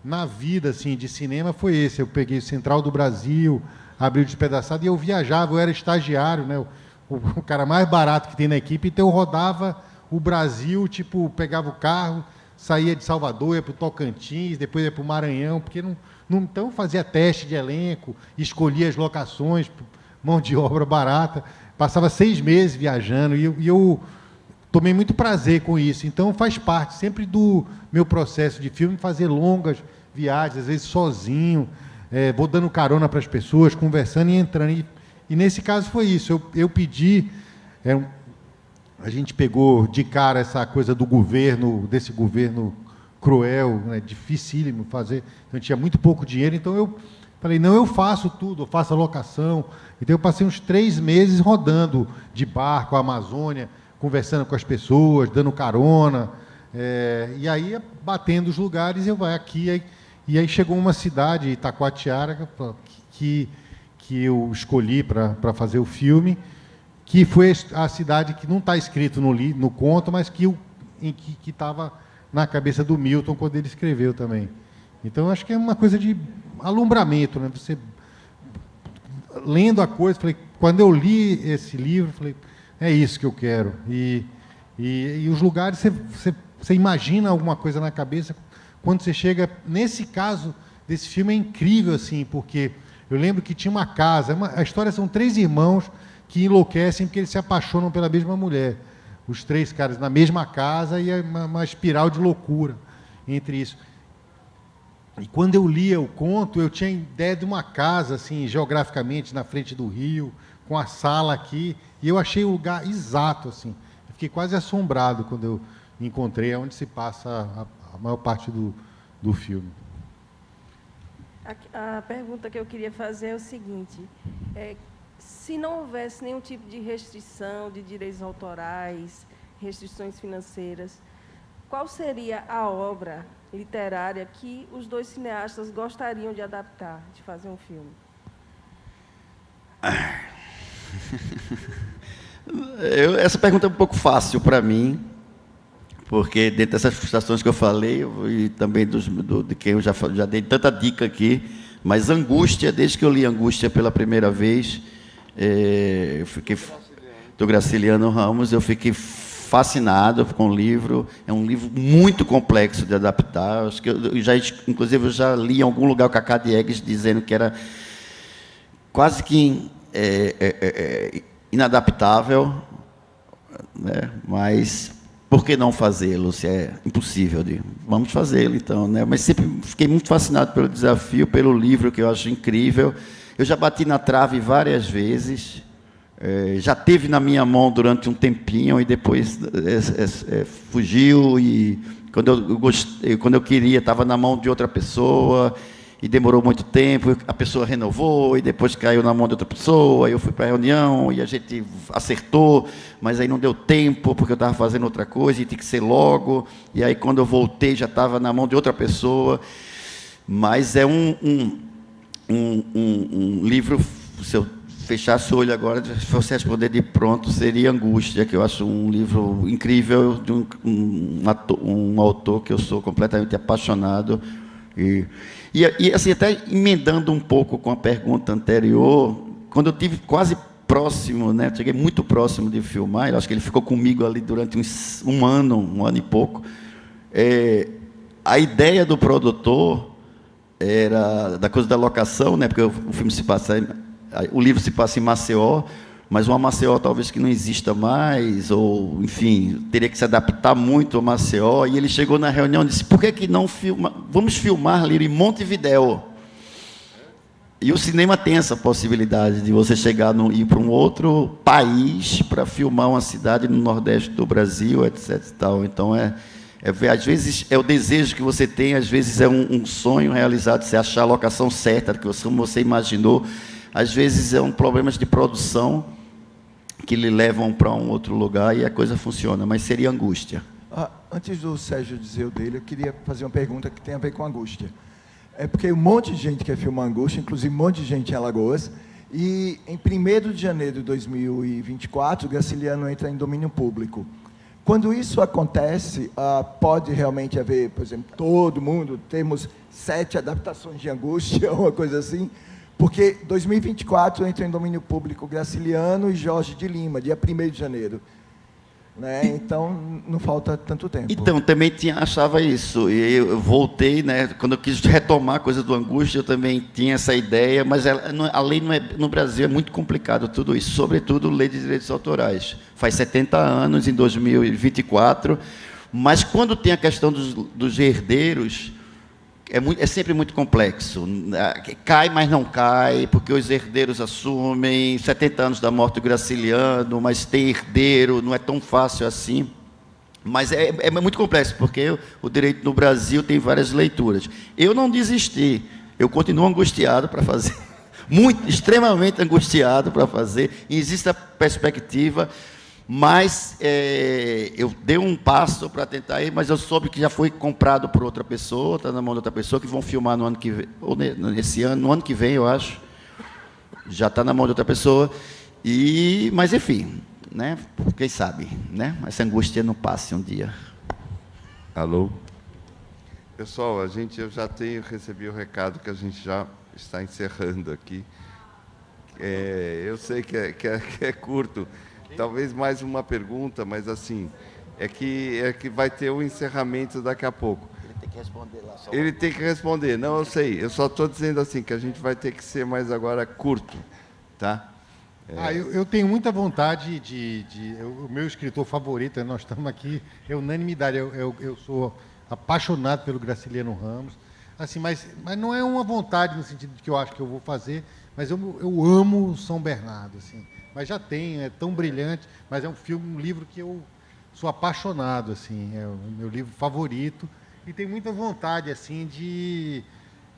na vida assim, de cinema foi esse. Eu peguei Central do Brasil, Abril Despedaçado, e eu viajava, eu era estagiário, né? O cara mais barato que tem na equipe, então eu rodava o Brasil, pegava o carro, saía de Salvador, ia para o Tocantins, depois ia para o Maranhão, porque então fazia teste de elenco, escolhia as locações, mão de obra barata, passava 6 meses viajando, e eu tomei muito prazer com isso. Então, faz parte sempre do meu processo de filme, fazer longas viagens, às vezes sozinho, vou dando carona para as pessoas, conversando e entrando. E nesse caso foi isso, eu pedi, a gente pegou de cara essa coisa do governo, desse governo cruel, né, dificílimo fazer, então tinha muito pouco dinheiro, então eu falei, não, eu faço tudo, eu faço a locação. Então eu passei uns 3 meses rodando de barco a Amazônia, conversando com as pessoas, dando carona, e aí batendo os lugares, eu vai aqui, e aí chegou uma cidade, Itacoatiara, que eu escolhi para fazer o filme, que foi a cidade que não está escrito no conto, mas que estava na cabeça do Milton quando ele escreveu também. Então, acho que é uma coisa de alumbramento, né? Você, lendo a coisa, quando eu li esse livro, falei, é isso que eu quero. E os lugares, você imagina alguma coisa na cabeça, quando você chega... Nesse caso desse filme é incrível, assim, porque eu lembro que tinha uma casa, a história são 3 irmãos que enlouquecem porque eles se apaixonam pela mesma mulher. Os 3 caras na mesma casa, e é uma espiral de loucura entre isso. E quando eu lia o conto, eu tinha ideia de uma casa, assim, geograficamente, na frente do rio, com a sala aqui, e eu achei o lugar exato, assim. Eu fiquei quase assombrado quando eu encontrei onde se passa a maior parte do filme. A pergunta que eu queria fazer é o seguinte: se não houvesse nenhum tipo de restrição de direitos autorais, restrições financeiras, qual seria a obra literária que os dois cineastas gostariam de adaptar, de fazer um filme? Essa pergunta é um pouco fácil para mim, porque dentro dessas frustrações que eu falei, e também de quem eu já dei tanta dica aqui, mas Angústia, desde que eu li Angústia pela primeira vez, eu fiquei, do Graciliano Ramos, eu fiquei fascinado com o livro. É um livro muito complexo de adaptar. Acho que inclusive, eu já li em algum lugar o Cacá Diegues dizendo que era quase que inadaptável, né? Mas por que não fazê-lo? Se é impossível, vamos fazê-lo então, né? Mas sempre fiquei muito fascinado pelo desafio, pelo livro, que eu acho incrível. Eu já bati na trave várias vezes, já teve na minha mão durante um tempinho e depois fugiu, e quando eu queria estava na mão de outra pessoa e demorou muito tempo, a pessoa renovou e depois caiu na mão de outra pessoa, eu fui para a reunião e a gente acertou, mas aí não deu tempo porque eu estava fazendo outra coisa e tinha que ser logo, e aí quando eu voltei já estava na mão de outra pessoa. Mas é um livro, se eu fechasse o olho agora, se fosse responder de pronto, seria Angústia, que eu acho um livro incrível, de um autor que eu sou completamente apaixonado. E assim, até emendando um pouco com a pergunta anterior, quando eu tive quase próximo, né, cheguei muito próximo de filmar, eu acho que ele ficou comigo ali durante um ano e pouco, a ideia do produtor era da coisa da locação, né, porque o livro se passa em Maceió, mas uma Maceió talvez que não exista mais, ou, enfim, teria que se adaptar muito a Maceió, e ele chegou na reunião e disse, por que não vamos filmar ali em Montevidéu? E o cinema tem essa possibilidade de você chegar ir para um outro país para filmar uma cidade no Nordeste do Brasil, etc. E tal. Então, às vezes é o desejo que você tem, às vezes é um sonho realizado, você achar a locação certa, como você imaginou, às vezes é problemas de produção que lhe levam para um outro lugar e a coisa funciona, mas seria Angústia. Antes do Sérgio dizer o dele, eu queria fazer uma pergunta que tem a ver com Angústia. É porque um monte de gente quer filmar Angústia, inclusive um monte de gente em Alagoas, e em 1º de janeiro de 2024, o Graciliano entra em domínio público. Quando isso acontece, pode realmente haver, por exemplo, todo mundo, temos 7 adaptações de Angústia, uma coisa assim, porque 2024 entra em domínio público Graciliano e Jorge de Lima, dia 1º de janeiro. Né? Então, não falta tanto tempo. Então, também achava isso. E eu voltei, né, quando eu quis retomar a coisa do Angústia, eu também tinha essa ideia, mas a lei no Brasil é muito complicado tudo isso, sobretudo lei de direitos autorais. Faz 70 anos, em 2024, mas quando tem a questão dos herdeiros, é sempre muito complexo. Cai, mas não cai, porque os herdeiros assumem 70 anos da morte do Graciliano, mas tem herdeiro, não é tão fácil assim. Mas é muito complexo, porque o direito no Brasil tem várias leituras. Eu não desisti, eu continuo angustiado para fazer, extremamente angustiado para fazer, e existe a perspectiva. Mas eu dei um passo para tentar ir, mas eu soube que já foi comprado por outra pessoa, está na mão de outra pessoa, que vão filmar no ano que vem, ou nesse ano, no ano que vem, eu acho. Já está na mão de outra pessoa. Mas, enfim, né, quem sabe, né, essa angústia não passe um dia. Alô? Pessoal, eu já recebi o recado que a gente já está encerrando aqui. Eu sei que é curto. Talvez mais uma pergunta, mas assim, é que vai ter o encerramento daqui a pouco. Ele tem que responder lá. Ele tem que responder. Não, eu sei. Eu só estou dizendo assim, que a gente vai ter que ser mais agora curto, tá? Eu tenho muita vontade o meu escritor favorito, nós estamos aqui, é unanimidade. Eu sou apaixonado pelo Graciliano Ramos, assim, mas não é uma vontade no sentido de que eu acho que eu vou fazer, mas eu amo São Bernardo, assim. Mas já tem, é tão brilhante, mas é um livro que eu sou apaixonado, assim, é o meu livro favorito, e tenho muita vontade, assim, de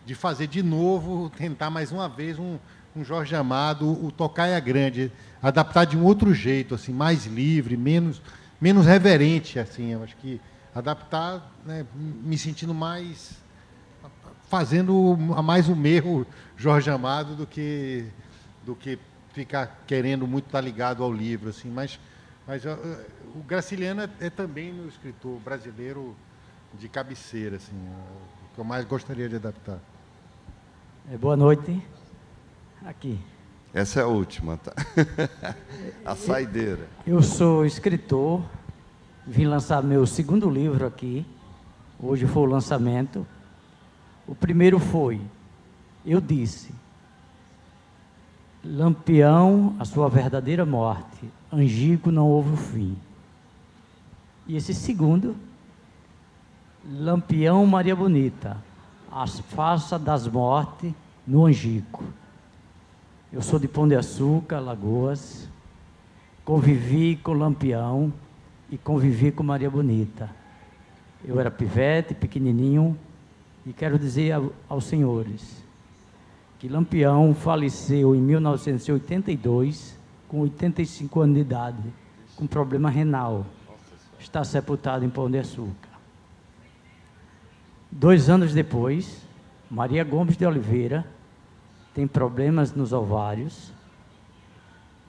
de fazer de novo, tentar mais uma vez um Jorge Amado, o Tocaia Grande, adaptar de um outro jeito, assim, mais livre, menos reverente, assim, eu acho que adaptar, né, me sentindo mais, fazendo mais o meu Jorge Amado do que ficar querendo muito estar ligado ao livro, assim, mas o Graciliano é também meu escritor brasileiro de cabeceira, assim, o que eu mais gostaria de adaptar. Boa noite. Aqui. Essa é a última, tá? A saideira. Eu sou escritor, vim lançar meu segundo livro aqui. Hoje foi o lançamento. O primeiro foi, eu disse, Lampião, a sua verdadeira morte, Angico não houve o fim. E esse segundo, Lampião, Maria Bonita, as faças das mortes no Angico. Eu sou de Pão de Açúcar, Alagoas, convivi com Lampião e convivi com Maria Bonita. Eu era pivete, pequenininho, e quero dizer aos senhores que Lampião faleceu em 1982, com 85 anos de idade, com problema renal. Está sepultado em Pão de Açúcar. 2 anos depois, Maria Gomes de Oliveira tem problemas nos ovários,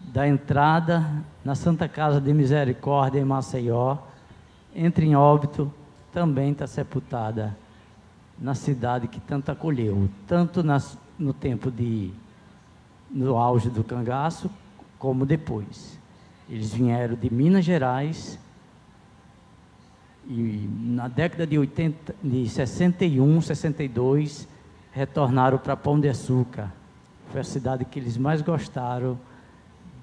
da entrada na Santa Casa de Misericórdia em Maceió, entra em óbito, também está sepultada na cidade que tanto acolheu, tanto no tempo no auge do cangaço, como depois. Eles vieram de Minas Gerais e na década de 61, 62, retornaram para Pão de Açúcar. Foi a cidade que eles mais gostaram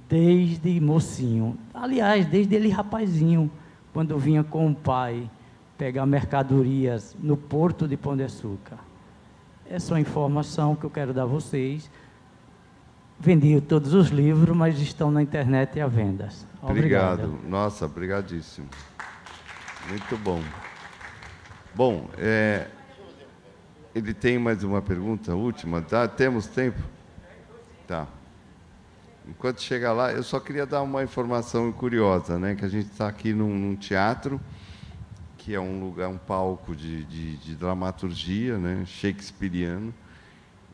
desde mocinho. Aliás, desde ele rapazinho, quando vinha com o pai pegar mercadorias no porto de Pão de Açúcar. Essa é uma informação que eu quero dar a vocês. Vendi todos os livros, mas estão na internet e à venda. Obrigado. Nossa, obrigadíssimo. Muito bom. Bom, ele tem mais uma pergunta, última, tá? Temos tempo? Tá. Enquanto chega lá, eu só queria dar uma informação curiosa, né? Que a gente está aqui num teatro, que é um lugar, um palco de dramaturgia, né? Shakespeariano.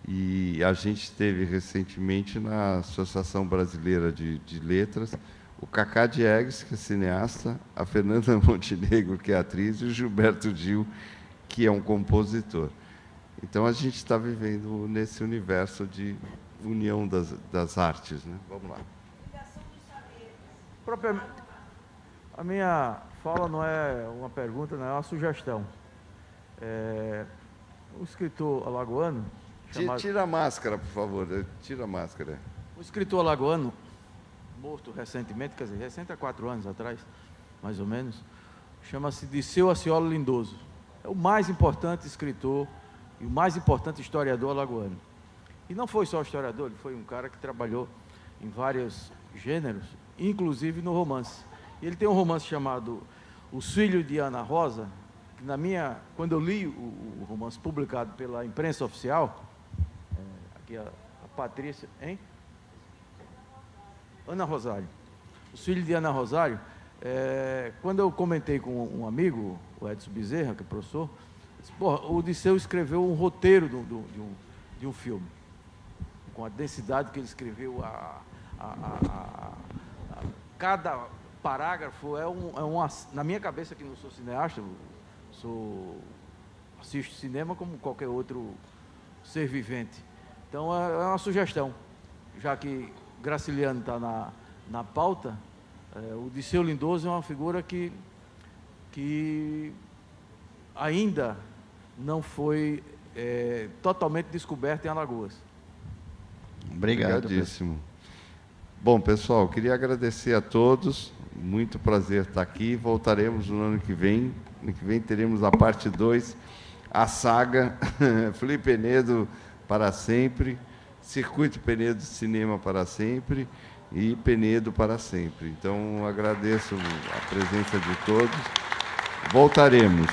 E a gente teve recentemente na Associação Brasileira de Letras o Cacá Diegues, que é cineasta, a Fernanda Montenegro, que é atriz, e o Gilberto Gil, que é um compositor. Então, a gente está vivendo nesse universo de união das artes, né? Vamos lá. A minha fala não é uma pergunta, não é uma sugestão. O escritor alagoano... Tira a máscara, por favor. Tira a máscara. O escritor alagoano, morto recentemente, quer dizer, recente há 4 anos atrás, mais ou menos, chama-se Diceu Aciolo Lindoso. É o mais importante escritor e o mais importante historiador alagoano. E não foi só historiador, ele foi um cara que trabalhou em vários gêneros, inclusive no romance. E ele tem um romance chamado Os Filhos de Ana Rosa, que quando eu li o romance publicado pela imprensa oficial, aqui a Patrícia, hein? Ana Rosário. Os Filhos de Ana Rosário, quando eu comentei com um amigo, o Edson Bezerra, que é professor, disse, o Diceu escreveu um roteiro de um filme, com a densidade que ele escreveu, cada parágrafo na minha cabeça, que não sou cineasta, assisto cinema como qualquer outro ser vivente. Então, é uma sugestão, já que Graciliano está na pauta, o Diceu Lindoso é uma figura que ainda não foi totalmente descoberta em Alagoas. Obrigado. Obrigadíssimo. Bom, pessoal, queria agradecer a todos. Muito prazer estar aqui. Voltaremos no ano que vem. No que vem teremos a parte 2, a saga Felipe Penedo para sempre, Circuito Penedo Cinema para sempre e Penedo para sempre. Então, agradeço a presença de todos. Voltaremos.